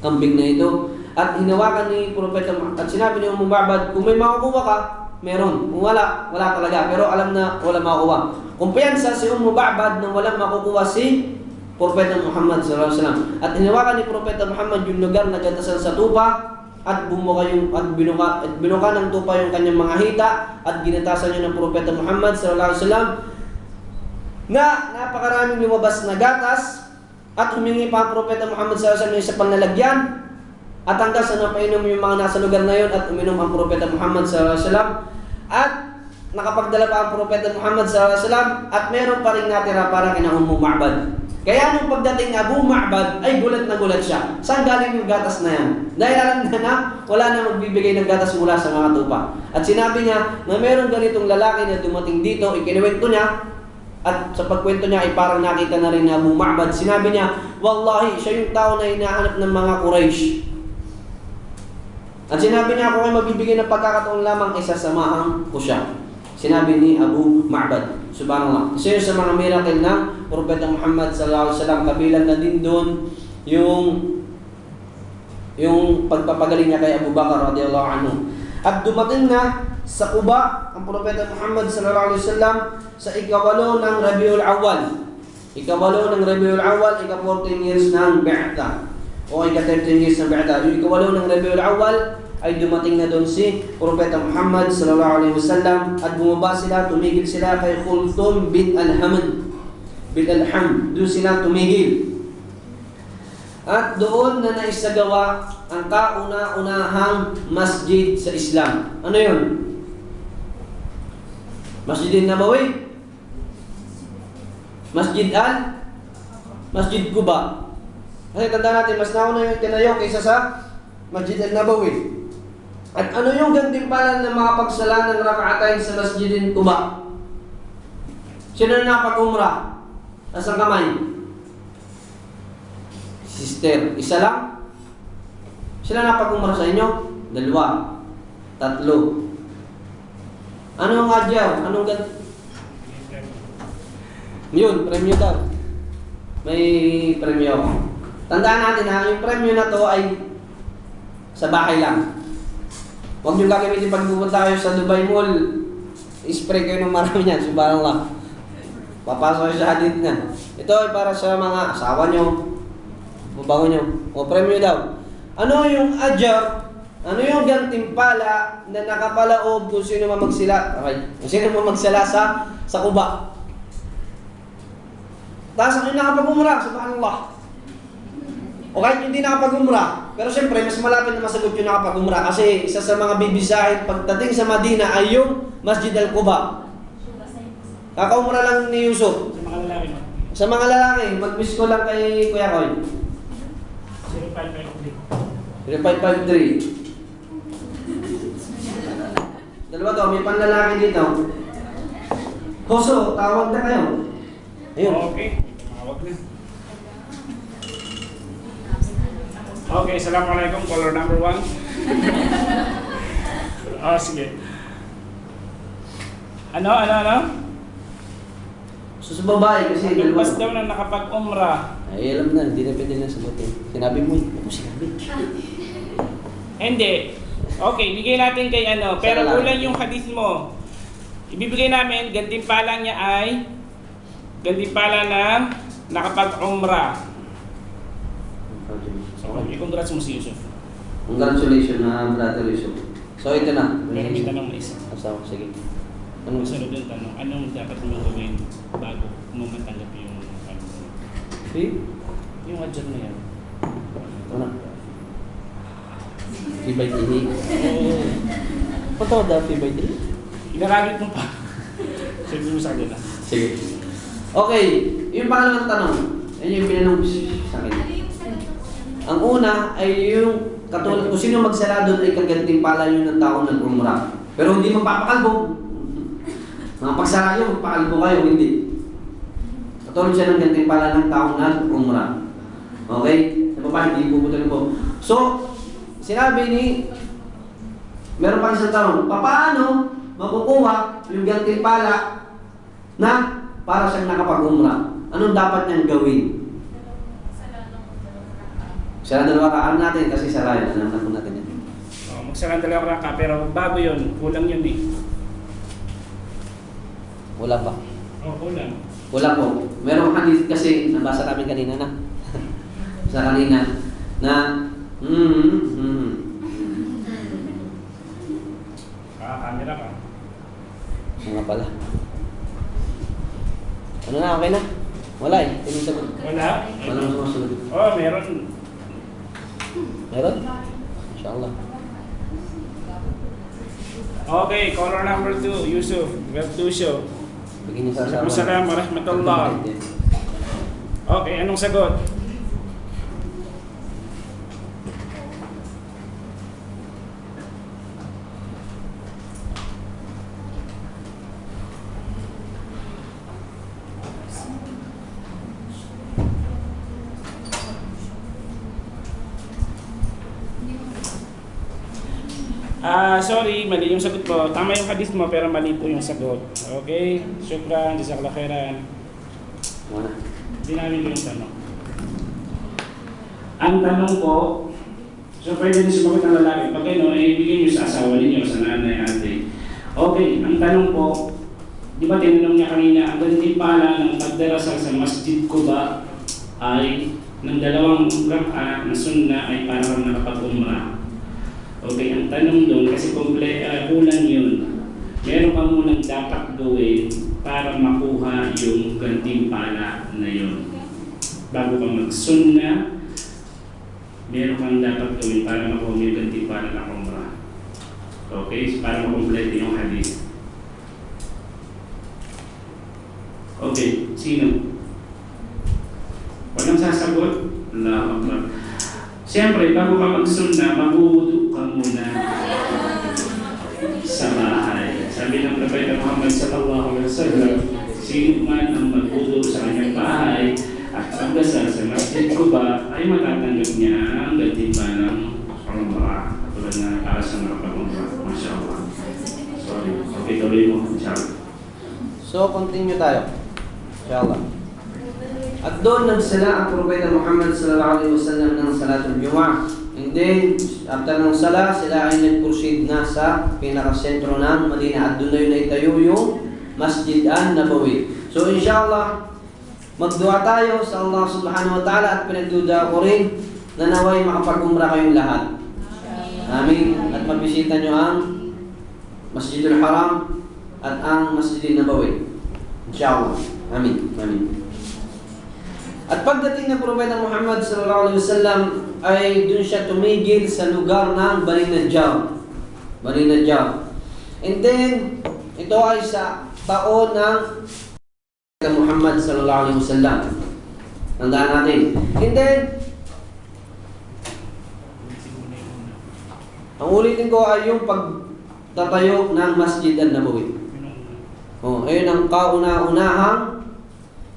kambing na ito? At hinawakan ni Propeta Muhammad, at sinabi ni Ummu Ba'bad, kung may makukuha ka, meron. Kung wala talaga. Pero alam na wala makukuha. Kumpiyansa si Ummu Ba'bad na walang makukuha si Propeta Muhammad sallallahu alaihi wasallam. At hinawakan ni Propeta Muhammad yung lugar na gatasan sa tupa at binuka ng tupa yung kanyang mga hita at ginatasan niya ng Propeta Muhammad sallallahu alaihi wasallam na napakaraming lumabas na gatas at humingi pa ang Propeta Muhammad sallallahu alaihi wasallam sa panlalagyan at hanggang sa napainom yung mga nasa lugar na yun at uminom ang Propeta Muhammad sallallahu alaihi wasallam at nakapagdala pa ang Propeta Muhammad sallallahu alaihi wasallam at meron pa rin natira para kina Ummu Ba'bad. Kaya nung pagdating Abu Ma'bad ay gulat na gulat siya. Saan galing yung gatas na yan? Dahil alam na wala na magbibigay ng gatas mula sa mga tupa. At sinabi niya na meron ganitong lalaki na dumating dito, ikinuwento niya. At sa pagkwento niya ay parang nakita na rin ni Abu Ma'bad. Sinabi niya, wallahi, siya yung tao na hinahanap ng mga Quraysh. At sinabi niya, kung ay mabibigay ng pagkakataon lamang, isasamahan ko siya. Sinabi ni Abu Ma'bad. Subhanallah. Kasi sa mga miracle ng Propeta Muhammad sallallahu alaihi wasallam, kabilang na din doon yung pagpapagaling niya kay Abu Bakar radhiyallahu anhu. At dumating na sa Quba ang Propeta Muhammad sallallahu alaihi wasallam sa ikawalo ng Rabiul Awwal. Ikawalo ng Rabiul Awwal, ika-14 years ng Bi'tha. O ika-13 years ng Bi'tha. Yung ikawalo ng Rabiul Awwal ay dumating na doon si Propeta Muhammad sallallahu alaihi wasallam at bumaba sila, tumigil sila kay Khulthum bin Al-Hamd. Doon sila tumigil. At doon na naisagawa ang kauna-unahang masjid sa Islam. Ano yun? Masjid Nabawi? Masjid Quba. Kasi tanda natin, mas nauna yung tinayo kaysa sa Masjid Nabawi. At ano yung gantimpalan ng mga pagsala ng rakaatain sa Masjid Quba? Sino na napag-umrah? Nasang kamay? Sister, isa lang? Sila napag-umrah sa inyo? 2, 3. Ano ang adyaw? Anong yun, premyo daw. May premyo. Tandaan natin ha, yung premyo na to ay sa bahay lang. Huwag nyo gagamitin pag pupunta kayo sa Dubai Mall, spray kayo ng marami yan, subhanallah. Papasok kayo sa hadith na. Ito ay para sa mga asawa nyo, mabango nyo, o premyo daw. Ano yung ajar? Ano yung gantimpala na nakapalaob kung sino mamagsila? Okay. Kung sino mamagsala sa Quba? Tapos ano yung nakapag-umrah? Subhanallah. O kahit hindi nakapag-umrah, pero siyempre, mas malapit na masagot yung nakapag-umrah kasi isa sa mga bibisahin pagdating sa Madina ay yung Masjid Al-Quba. Kaka-umrah lang ni Yusuf. Sa mga lalaki mo. Sa mga lalaki, mag-miss ko lang kay Kuya Koy. 0553. 0553. Dalawa to, may panlalaki dito. Hoso, tawag na kayo. Ayun. Okay. Tawag na. Okay, assalamualaikum. Caller number 1. Oh, sige. Ano? So sa babae kasi Lumpas daw na nakapag-umrah. ay alam na, hindi na pwede na sagutin. Sinabi mo, ako sinabi. Hindi. Okay, bigay natin kay ano. Pero Sa lalaki. kulang yung hadith mo. Ibibigay namin, gantimpala niya ay gantimpala na nakapag-umrah. Okay, congrats mo si Yusuf. Congratulations na Brother Yusuf. So ito na. Pero may tanong na isa. Asawa, sige. Anong sunod yung tanong? Anong dapat mo gawin bago mo matanggap yung ano? See? Yung adjust na yan. Ito na. Fibay tihi. Oo. Pato da fibay tihi? Inaragit mo pa. Sabi mo sa akin na. Sige. Okay, yung pangalawang tanong. Yan yung pinanong sa akin. Ang una ay yung katulad kung sino magsara doon ay kagantimpala yun ng taong nag-umrah. Pero hindi magpapakalbo. Mga pagsara yun, magpakalbo kayo, hindi. Katulad siya ng gantimpala ng taong nag-umrah. Okay? Sa baba, hindi puputuloy po. So, sinabi ni, meron pa isang tanong, paano makukuha yung gantimpala na para siyang nakapag-umrah? Anong dapat niyang gawin? Sila dalawa kaan natin kasi sarayan. Alam na po natin yan. Magsarang dalawa ka, pero bago yun, kulang yun eh. Wala pa. Kulang. Wala po. Merong hadith kasi nabasa namin kanina na. Sa kanina na Camera ka. nga pala. Ano na, okay na? Wala eh. Tinisagot. Wala? Walang sumasunod. Oh, meron. Meron? Inshallah. Okay, caller number 2, Yusuf. Web 2 show. Bigyan niyo sa asawa. Assalamualaikum warahmatullah. Okay, anong sagot? Sorry, mali yung sagot mo. Tama yung hadith mo, pero mali po yung sagot. Okay? Syukran, jazakallah khairan. Wala. Hindi namin yung tanong. Ang tanong po, so pwede din sumagot ng lalaki. Pag ano, ibigay nyo sa asawa ninyo, sa nanay, ate. Okay, ang tanong po, di ba tinanong niya kanina, ang gantimpala ng pagdarasal sa Masjid Quba ay ng 2 rak'ah na sunna ay parang nakapag-umrah. Okay, ang tanong doon, kasi kulang yun. Meron ka munang dapat gawin para makuha yung gantimpala na yun. Bago ka mag-sunna, meron kang dapat gawin para makuha yung gantimpala na umrah. Okay, para makumpleto yung hadith. Okay, sino? Walang sasagot? Allahu Akbar. Siyempre, bago ka mag-sunna, magwudu ka muna sa bahay. Sabi ng Propeta Muhammad sallallahu alaihi wasallam, sino man ang magwudu sa kanyang bahay at pagdasal sa Masjid Quba ay matatanggap niya ang gantimpalang umrah. Katulad na para sa nakapag-umrah. Masya Allah. Sorry. Okay, tuloy mo. Inshallah. So, continue tayo. Inshallah. At doon nagsala ang Propeta Muhammad sallallahu alaihi wasallam ng Salatul Jumu'ah. And then, after ng sala, sila ay nag-proceed na sa pinakasentro ng Madina. At doon na yun ay tayo yung Masjid An-Nabawi. So, inshallah, magdua tayo sa Allah subhanahu wa ta'ala at pinagduda ko rin na naway makapag-umrah kayong lahat. Amin. At mabisita nyo ang Masjidul Haram at ang Masjid Nabawi. Inshallah. Amin. Amin. At pagdating ng Propeta Muhammad sallallahu alaihi wasallam ay dun siya tumigil sa lugar ng Bani Najjar. Bani Najjar. And then, ito ay sa taon ng Muhammad sallallahu alaihi wasallam. Tandaan natin. And then, ang ulitin ko ay yung pagtatayo ng Masjid An-Nabawi. Ayun ang kauna-unahang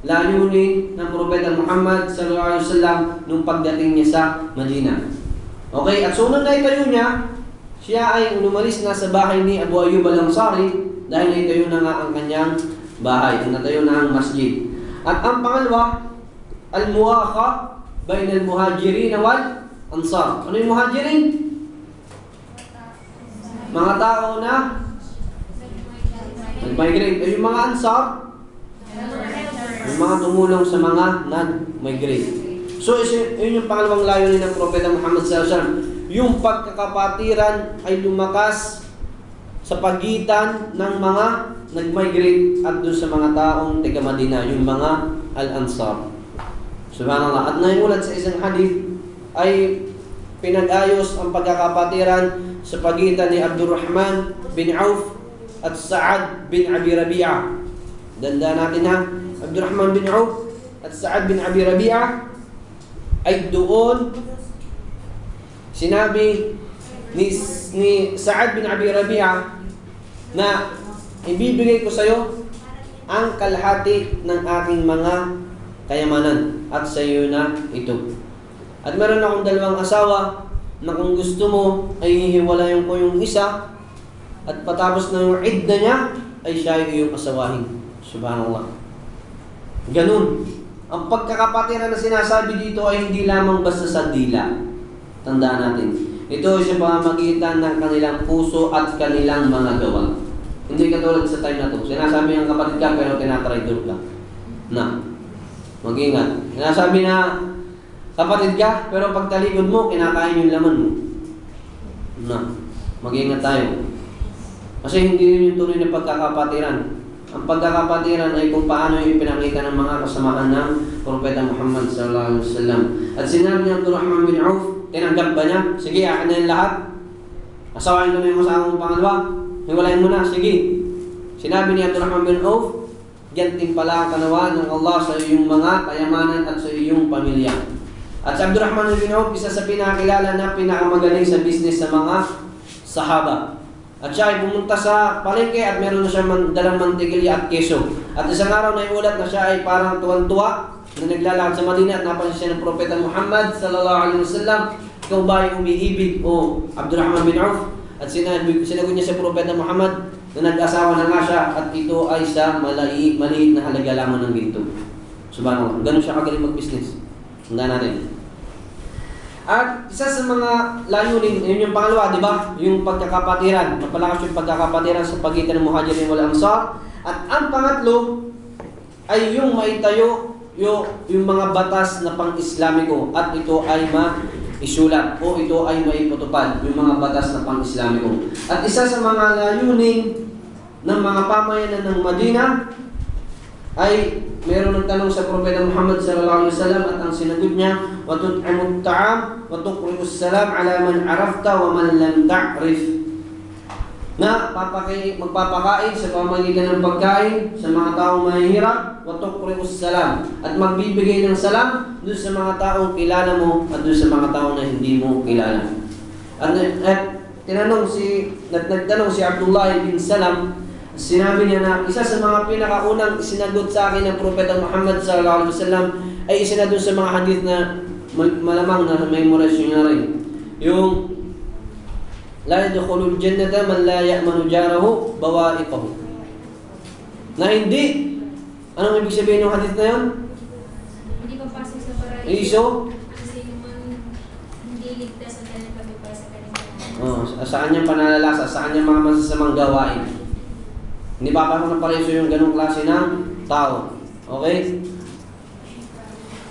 layunin ng Propeta Muhammad sallallahu alaihi wasallam nung pagdating niya sa Medina. Okay, at sunod na itayo niya, siya ay lumalis na sa bahay ni Abu Ayyub al-Ansari dahil naitayo na nga ang kanyang bahay, ang natayo na ang masjid. At ang pangalawa, al-muwakha bain al-muhajirin wal ansar. Ano yung muhajirin? Mga tao na nag-migrate. Ay yung mga ansar, yung mga tumulong sa mga nag-migrate. So, yun yung pangalawang layunin ng Propeta Muhammad sallallahu alaihi wasallam. Yung pagkakapatiran ay lumakas sa pagitan ng mga nag-migrate at doon sa mga taong taga Madina, yung mga al-ansar. Subhanallah. At naiulat sa isang hadith ay pinag-ayos ang pagkakapatiran sa pagitan ni Abdurrahman bin Auf at Sa'ad bin Abi Rabi'ah. Dandaan natin ha. Abdurrahman bin Auf at Sa'ad bin Abi Rabi'ah ay doon sinabi ni Sa'ad bin Abi Rabi'ah na ibibigay ko sa iyo ang kalahati ng aking mga kayamanan at sa iyo na ito. At meron akong dalawang asawa na kung gusto mo ay hihiwalayan ko yung isa at patapos na yung idda niya ay siya ay iyong asawahin. Subhanallah. Ganun. Ang pagkakapatiran na sinasabi dito ay hindi lamang basta sa dila. Tandaan natin. Ito ay sa pamamagitan ng kanilang puso at kanilang mga gawa. Hindi katulad sa time na to. Sinasabi ang kapatid ka pero tinatraidor ka. Na. Mag-ingat. Sinasabi na kapatid ka pero pagtalikod mo, kinakain yung laman mo. Na. Mag-ingat tayo. Kasi hindi yun yung tunay na pagkakapatiran. Ang pagkakapatiran ay kung paano yung pinakita ng mga kasamahan ng Propeta Muhammad sallallahu alaihi wasallam. At sinabi niya Abdurrahman bin Auf, tinanggap ba niya? Sige, akin na yung lahat. Asawain ko na yung masama mong pangalawa. Hiwalayin mo na, sige. Sinabi ni Abdurrahman bin Auf, ganting pala ang kanawa ng Allah sa iyong mga kayamanan at sa iyong pamilya. At sa Abdurrahman bin Auf, isa sa pinakilala na pinakamagaling sa business sa mga sahaba. At siya ay pumunta sa palengke at meron na siya dalang mantigilya at keso. At isang araw na iulat na siya ay parang tuwan-tuwa na naglalakad sa Madina at napansin siya ng Propeta Muhammad sallallahu alaihi wasallam. Ikaw ba ay umiibig o Abdurrahman bin Auf? At sinagot niya sa Propeta Muhammad na nag-asawa na nga siya at ito ay sa maliit na halaga lamang ng ginto. Subhanallah. Ganun siya kagaling mag-business. Tandaan natin. At isa sa mga layunin, yun yung pangalawa, di ba? Yung pagkakapatiran. Mapalakas yung pagkakapatiran sa pagitan ng muhajirin wal ansar. At ang pangatlo ay yung maitayo yung mga batas na pang-Islamiko at ito ay maisulat o ito ay maiputupad yung mga batas na pang-Islamiko. At isa sa mga layunin ng mga pamayanan ng Madina ay meron ng tanong sa Propeta Muhammad sallallahu alaihi wasallam at ang sinagot niya, wa tut'imut ta'am wa tuqri'us salam ala man 'arafta wa man lam ta'rif. Na magpapakain sa pamamagitan ng pagkain sa mga taong mahihirap, wa tuqri'us salam, at magbibigay ng salam doon sa mga taong kilala mo at doon sa mga taong na hindi mo kilala. At nagtanong si Abdullah bin Salam. Sinabi niya na isa sa mga pinakaunang sinagot sa akin ng Propeta Muhammad sallallahu alaihi wasallam ay isa na doon sa mga hadith na malamang na memorize niyo na rin. Yung la yadkhulul jannata man la ya'manu jarahu bawa'iqahu. Na hindi, anong ibig sabihin ng hadith na yun? Hindi papasok sa paraiso. Iso? Kasi naman hindi ligtas ang kanyang pagpapala sa kanyang Sa kanyang pananalasa, sa kanyang mga masasamang gawain. Hindi papasok ng paraiso yung ganong klase ng tao. Okay?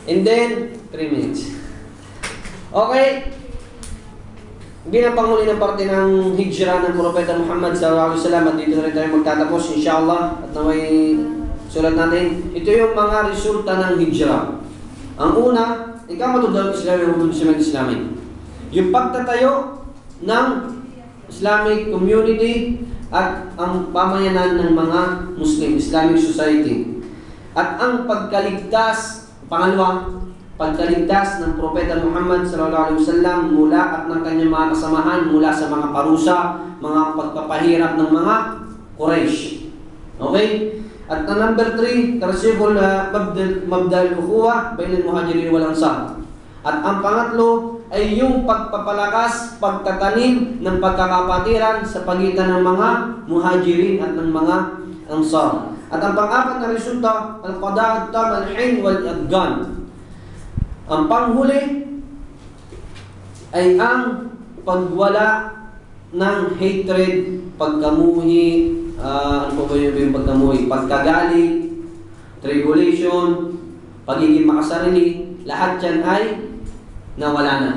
And then, 3 minutes. Okay? Bilang panghuli ng parte ng hijra ng Propeta Muhammad sallallahu alaihi wasallam, at dito na rin tayo magtatapos inshallah at naway sulat natin. Ito yung mga resulta ng hijra. Ang una, iqamatud dawlat Islami wa hudud Islami. Yung pagtatayo ng Islamic community at ang pamayanan ng mga Muslim, Islamic society. At ang pagkaligtas, pangalawa, pagkaligtas ng Propeta Muhammad sallallahu alaihi wasallam mula at ng kanyang mga kasamahan mula sa mga parusa, mga pagpapahirap ng mga Quraysh. Okay? At ang number 3, tarsibul mabdal ukhuwa bainal muhajirin wal ansar. At ang pangatlo ay yung pagpapalakas, pagtatanim ng pagkakapatiran sa pagitan ng mga muhajirin at ng mga ansar. At ang pang-apat na resulta, al-qada'at tam al-hin wal-adgan. Ang panghuli ay ang pagwala ng hatred, pagkamuhi, ano po ba yung pagkamuhi? Pagkagalit, tribulation, pagiging makasarili, lahat yan ay nawala na.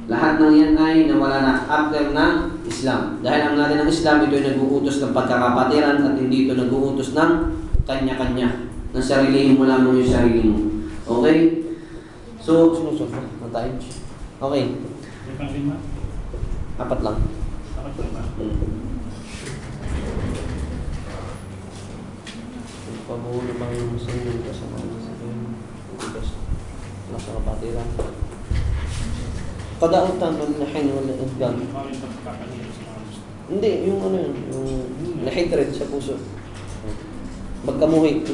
Lahat ng yan ay nawala na after ng Islam. Dahil ang natin ng Islam, ito ay nag-uutos ng pagkakapatiran at hindi ito nag-uutos ng kanya-kanya. Ng sarili mo lamang yung sarili mo. Okay? So, sunod na tayo. Okay. Apat lang. Pabulo bang musim ka sa mga sabihin? Ugas. Nasa kapatiran. Kadautan ng nahin wala adgan. Hindi, yung ano yun, yung nahitred sa puso. Pagkamuhi.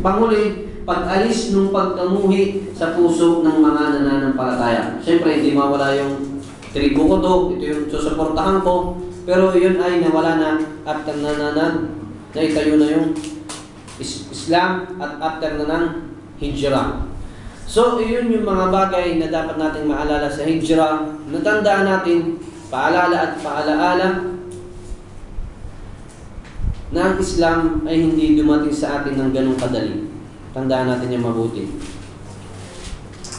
Panghuli, pag-alis ng pagkamuhi sa puso ng mga nananampalataya. Siyempre, hindi mawala yung tribo ko to, ito yung susuportahan ko, pero yun ay nawala na after na itayo na yung Islam at after na ng hijrah. So, yun yung mga bagay na dapat nating maalala sa hijrah. Natandaan natin, paalala at paalaala na ang Islam ay hindi dumating sa atin ng ganong kadali. Tandaan natin yung mabuti.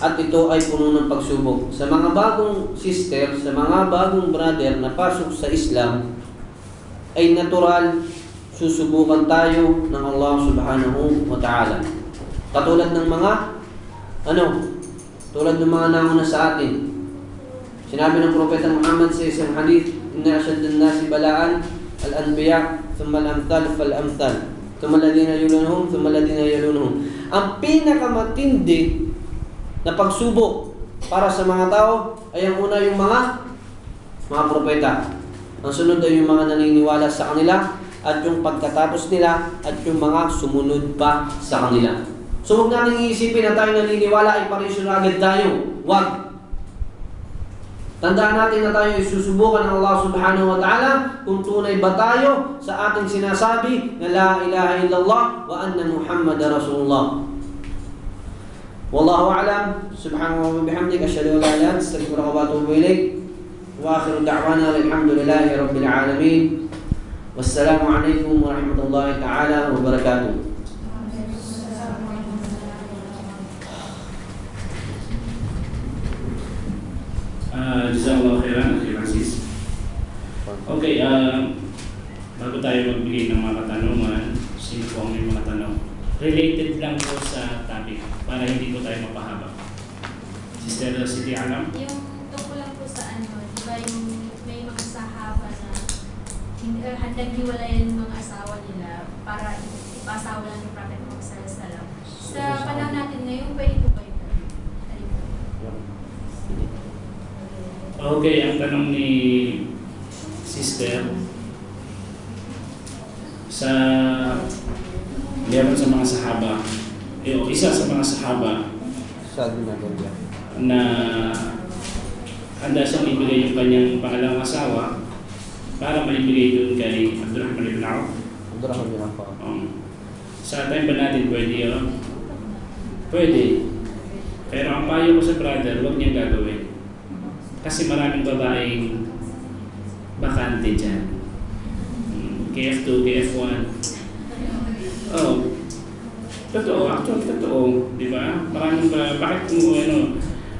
At ito ay puno ng pagsubok. Sa mga bagong sister, sa mga bagong brother na pasok sa Islam, ay natural susubukan tayo ng Allah subhanahu wa ta'ala. Katulad ng mga tulad ng mga nauna sa atin. Sinabi ng Propeta Muhammad sa isang hadith, inna ashaddun nasi balaan al-anbiya thumma al-amthal fal-amthal thumma alladhina yalunhum thumma alladhina yalunhum. Ang pinakamatindi na pagsubok para sa mga tao ay ang una yung mga propeta. Ang sunod ay yung mga naniniwala sa kanila at yung pagkatapos nila at yung mga sumunod pa sa kanila. So huwag natin iisipin na tayo naniniwala ay parisyon agad tayo. Huwag. Tandaan natin na tayo isusubukan ng Allah subhanahu wa ta'ala kung tunay ba tayo sa ating sinasabi na la ilaha illallah wa anna Muhammad Rasulullah. Wallahu a'lam. Subhanahu wa bihamdik asyhadu an la ilaha illa anta astaghfiruka wa atubu ilaik. Wa akhiru da'wana alhamdulillahi rabbil alamin. Wassalamu alaikum warahmatullahi ta'ala wabarakatuh. Jazakallahu khairan, Akhil Aziz. Okay, bago tayo magbigay ng mga katanungan, sino po ang may mga tanong? Related lang po sa topic para hindi po tayo mapahaba. Sister Siti Alam? Yung tungkol lang po sa di ba yung may mga sahaba na naghiwalayan ng mga asawa nila para ipasawa lang ng Prophet Muhammad sallallahu alaihi wasallam. Sa panahon natin ngayon, pwede po ba yun? Okay, ang tanong ni Sister sa sa mga sahaba, isa sa mga sahaba na handa siyang ibigay yung kanyang pangalawang asawa para maibigay doon kay Abdurrahman ibn Auf. Sa time ba natin pwede yun? Pwede. Pero ang payo ko sa brother, huwag niyang gagawin. Kasi maraming babaeng bakante dyan. KF2, KF1. Oh. Totoo, actually totoo. Diba? Maraming bakit kung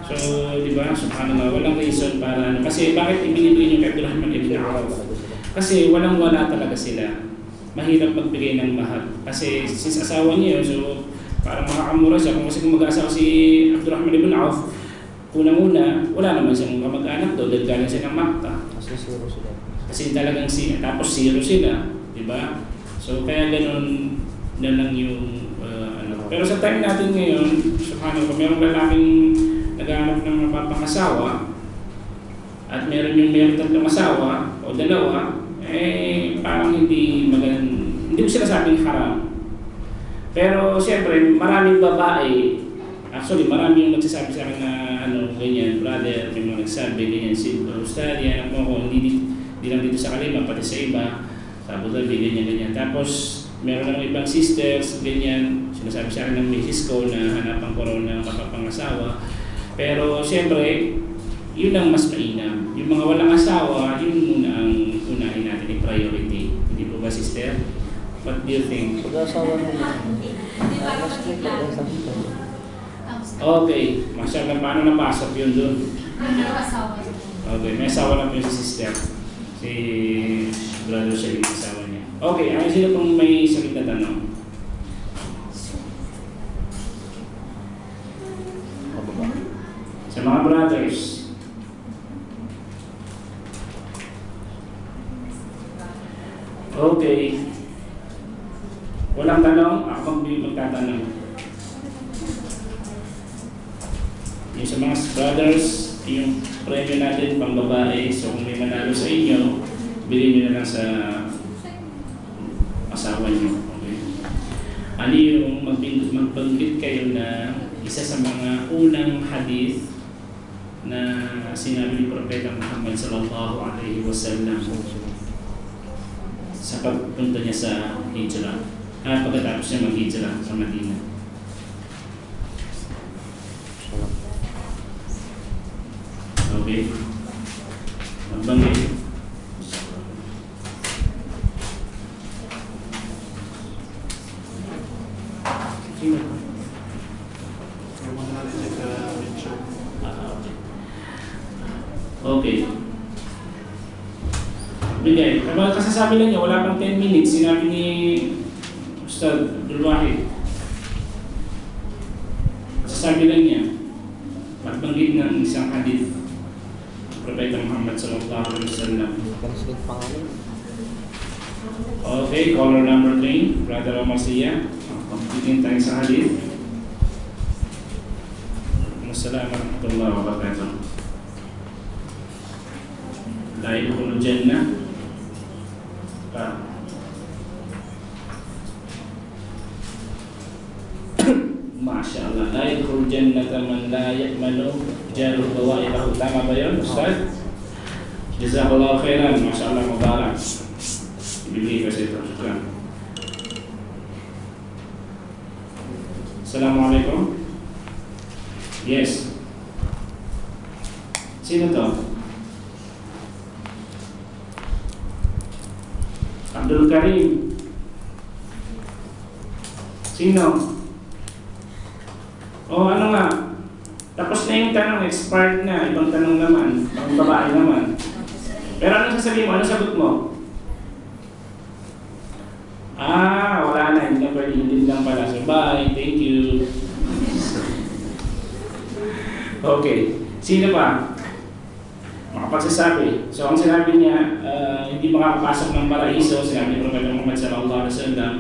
So, diba? Subhanallah, walang reason para kasi bakit ibinibigay niyo kay Abdurrahman ibn Auf? Kasi walang-wala talaga sila. Mahirap magbigay ng mahal. Kasi since asawa niya, so Parang makakamura siya kung kasi kung mag-aasawa si Abdurrahman ibn Auf, unang-una, wala naman siyang kamag-anak doon dahil galing siya ng Makkah. Kasi zero sila. Kasi talagang tapos zero sila, di ba? So kaya ganun na lang yung ano. Pero sa time natin ngayon, subhanallah, kung merong lalaking naghahanap ng mapapangasawa at meron yung mayroong tatlong asawa o dalawa, parang hindi magandang, hindi ko sinasabing haram. Pero siyempre, maraming babae, actually marami yung nagsasabi sa akin na ano, ganyan, brother, may mga nagsabi, ganyan, si Ustadi, anak mo ko, hindi lang dito sa Kalima, pati sa iba, sa Abu Dhabi, ganyan. Tapos, meron ng ibang sisters, ganyan, sinasabi sa akin ng misis ko na hanapan ko raw ng makapangasawa. Pero siyempre, yun ang mas mainam. Yung mga walang asawa, yun muna ang unahin natin, i-priority. Hindi po ba, sister? What do you think? Pag-asawa naman. Okay, masyadong paano napasok yun doon? May asawa. Okay, may asawa na po yung sister. Si brother siya yung asawa niya. Okay, ay sino pong may sakit na tanong? Sa mga brothers. Okay. Walang tanong, ako magtatanong. Yung sa mga brothers, yung premyo natin pang babae, so kung may manalo sa inyo, bilhin nyo na lang sa asawa nyo. Okay? Ano yung magbanggit kayo na isa sa mga unang hadith na sinabi ni Propeta Muhammad sallallahu alaihi wasallam sa pagpunta niya sa hijrah, pagkatapos niya mag-hijrah sa Madina. Okay. Magbanggit. Sino? Okay. Bigay. Kasasabi lang niya, wala pang 10 minutes. Sinabi ni Ustad Abdul Wahid. Kasasabi lang niya, magbanggit ng isang hadith. Propeta Muhammad sallallahu alaihi wasallam. Okay, caller number 3, Brother Omar Siya. Pagbitin tayo sa hadith. Assalamu warahmatullahi wabarakatuh. La yadkhulul jannah Masya Allah, la yadkhulul jannata man la ya'manu jaruhu bawa'iqahu. Tama ba yun, Ustaz? Jazakallahu khairan, Masya Allah, mubarak. Ibigay kasi ito. Assalamualaikum. Yes. Sino to? Abdul Karim. Sino? Oh, ano nga? Tapos na yung tanong, expired na. Ibang tanong naman. Ang babae naman. Pero ano sasabihin mo? Ano sagot mo? Wala na. Hindi na pwede. Hindi lang pala. So, bye. Thank you. Okay. Sino pa? Makapagsasabi. So, ang sinabi niya, hindi makakapasok ng paraiso. Sinabi ni Propeta Muhammad sallallahu alaihi wasallam,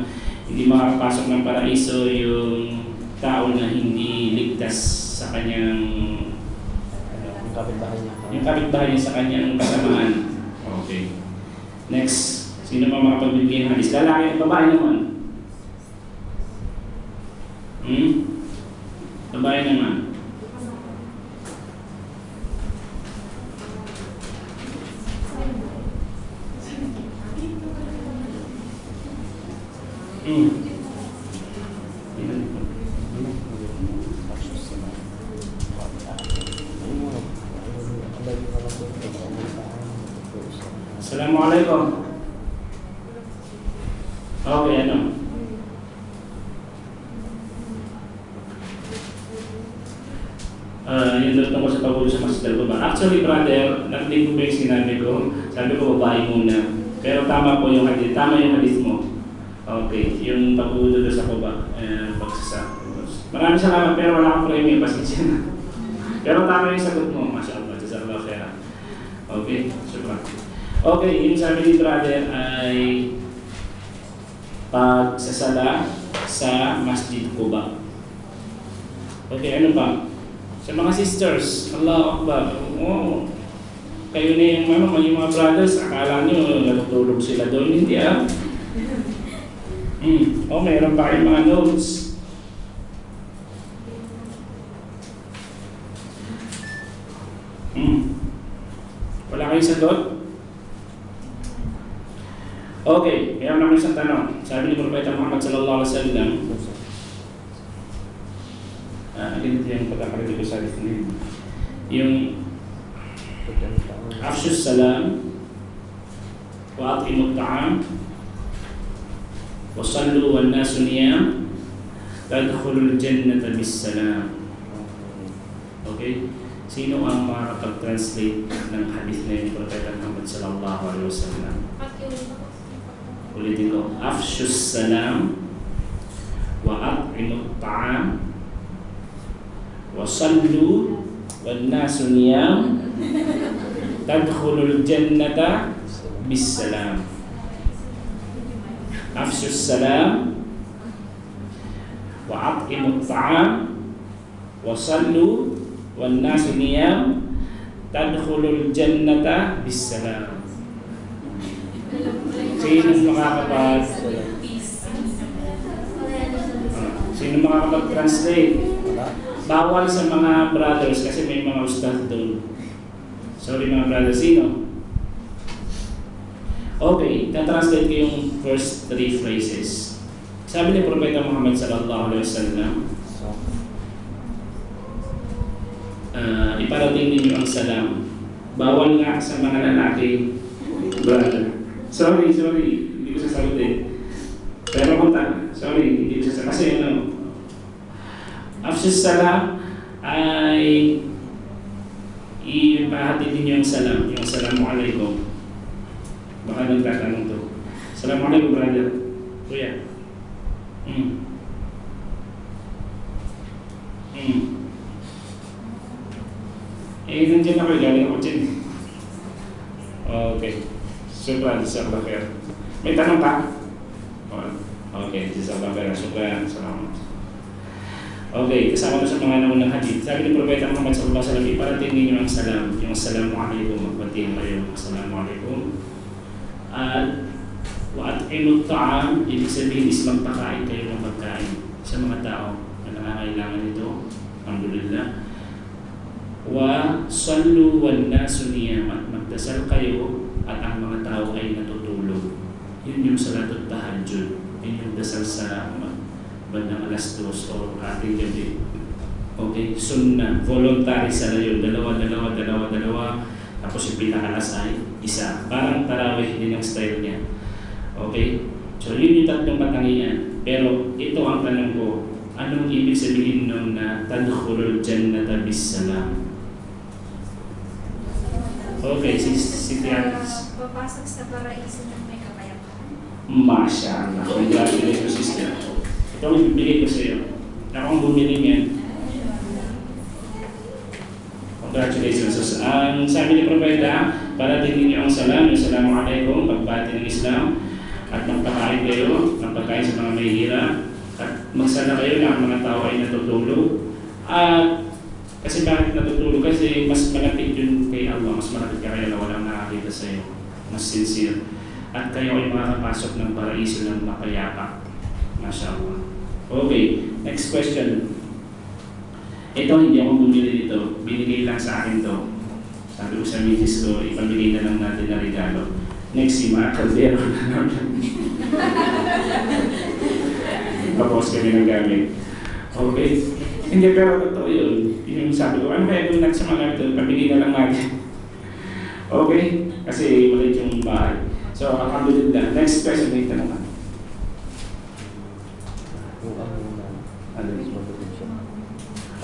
hindi makakapasok ng paraiso yung tao na hindi ligtas sa kanyang yung kapitbahay niya sa kanyang kasamaan. Okay. Next. Sino pa makapagbibigay ng hadis? Lalaki at babae naman. Babae naman. Assalamualaikum. Okay, ano? Yung tungkol sa pagulong sa masjid al-Quba. Actually, brother, narinig ko ba yung sinabi ko? Sabi ko, babae muna. Pero tama po yung hadith. Tama yung hadith mo. Okay, yung pag-uudod sa baba, pagsasakos. Maraming salamat pero wala akong premium, pasensya na. Pero tama yung sagot mo, masya Allah, jazakallah khair. Okay, syukran. Okay, yung sabi ni brother ay pagsasala sa Masjid Quba. Okay, ano ba? Sa mga sisters, Allahu Akbar. Oh, kayo na yung mga brothers, akala nyo natutulog sila doon, hindi ah. Oh, mayroon pa kayong mga notes. Wala kayong sagot? Okay, mayroon naman isang tanong. Sabi ni Propeta Muhammad sallallahu alaihi wasallam, ganito yung pagkakarinig ko sa atin. Yung Afshus salam wa at'imut ta'am wa sallu wan nasu niyam tadkhulul jannata bis salam. Okay? Sino ang makakapag-translate ng hadith na yung Propeta Muhammad sallallahu alaihi wasallam? Ulitin ko. Afshus salam wa at'imut ta'am wa sallu wan nasu niyam tadkhulul jannata bis salam. Afshus salam wa at'imut ta'am wa sallu wan nasu niyam tadkhulul jannata bis salam. Sino makakapag-translate? Bawal sa mga brothers kasi may mga ustad doon. Sorry mga brothers, sino? Okay, tatranslate ko yung first 3 phrases. Sabi ni Propeta Muhammad sallallahu alaihi wasallam, iparating ninyo ang salam. Bawal nga sa mga lalaki, brother. Sorry, hindi ko sasagutin. Pero punta, sorry, hindi ko sasagutin. Kasi Afshus salam ay ipahatid ninyo yung salam, yung assalamualaikum. Baka nagtatanong to. Assalamualaikum brother. Kuya. Nandiyan ako, galing ako dyan. Okay. Syukran, jazakallah khair. May tanong pa? Okay, jazakallah khair. Syukran, salamat. Okay, kasama ko sa mga naunang hadith. Sabi ni Propeta Muhammad sallallahu alaihi wasallam, iparating ninyo ang salam, yung assalamualaikum, magbatiin kayo, assalamualaikum. Wa at'imut ta'am, ibig sabihin is magpakain kayo ng pagkain sa mga tao na nangangailangan nito. Alhamdulillah. Wa sallu wan nasu niyam, at magdasal kayo at ang mga tao ay natutulog. Yun yung salatut tahajjud. Yun yung dasal sa bandang alas 2 o ating gabi. Okay, sunnah, voluntary sana yun. Dalawa. Tapos yung pinakalas ay isa. Parang tarawih din ang style niya. Okay? So yun yung tatlong katangian. Pero ito ang tanong ko, anong ibig sabihin nun na tadkhulul jannata bis salam? Okay, si Tianis. Papasok sa paraiso ng may kapayapaan. Masya Allah. Congratulations, sister. Ito ang ibibigay ko sa iyo. Ako ang bumili niyan. Congratulations. Ang sabi ni Propeta, parating ninyo ang salam, yung assalamualaikum, pagbati ng Islam, at magpakain kayo ng pagkain sa mga may hirap, at magsala kayo na ang mga tao ay natutulog. At kasi bakit natutulog? Kasi mas malapit yun kay Allah, mas malapit ka kaya na walang nakakita sa iyo, mas sincere. At kayo ay makakapasok ng paraiso ng mapayapa. Masya Allah. Okay, next question. Ito hindi ako bumili dito, binigay lang sa akin to. Sabi ko sa misis ko, ipamigay na lang natin na regalo. Next, si Mark Caldero na naman. Tapos kami nagamit. Okay. Hindi, pero totoo yun. Yung sabi ko, ano kaya kung sa mga ito, pamigay na lang natin. Okay? Kasi maliit yung bahay. So, alhamdulillah. Next question, may tanong ka.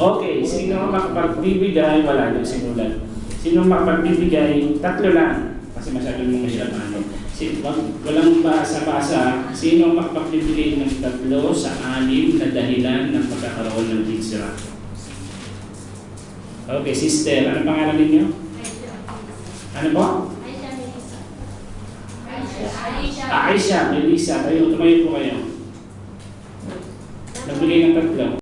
Okay, sino makapagbibigay? Wala yung sinulat. Sino makapagbibigay? Tatlo lang. Kasi masyado mong mahirap ano. Walang basa-basa. Sino ang makapagbibigay ng 3 sa 6 na dahilan ng pagkakaroon ng hijra? Okay, sister. Ano pangalan ninyo? Ano po? Aisha, Melissa. Kayo, tumayo po kayo. Nagbigay ng 3.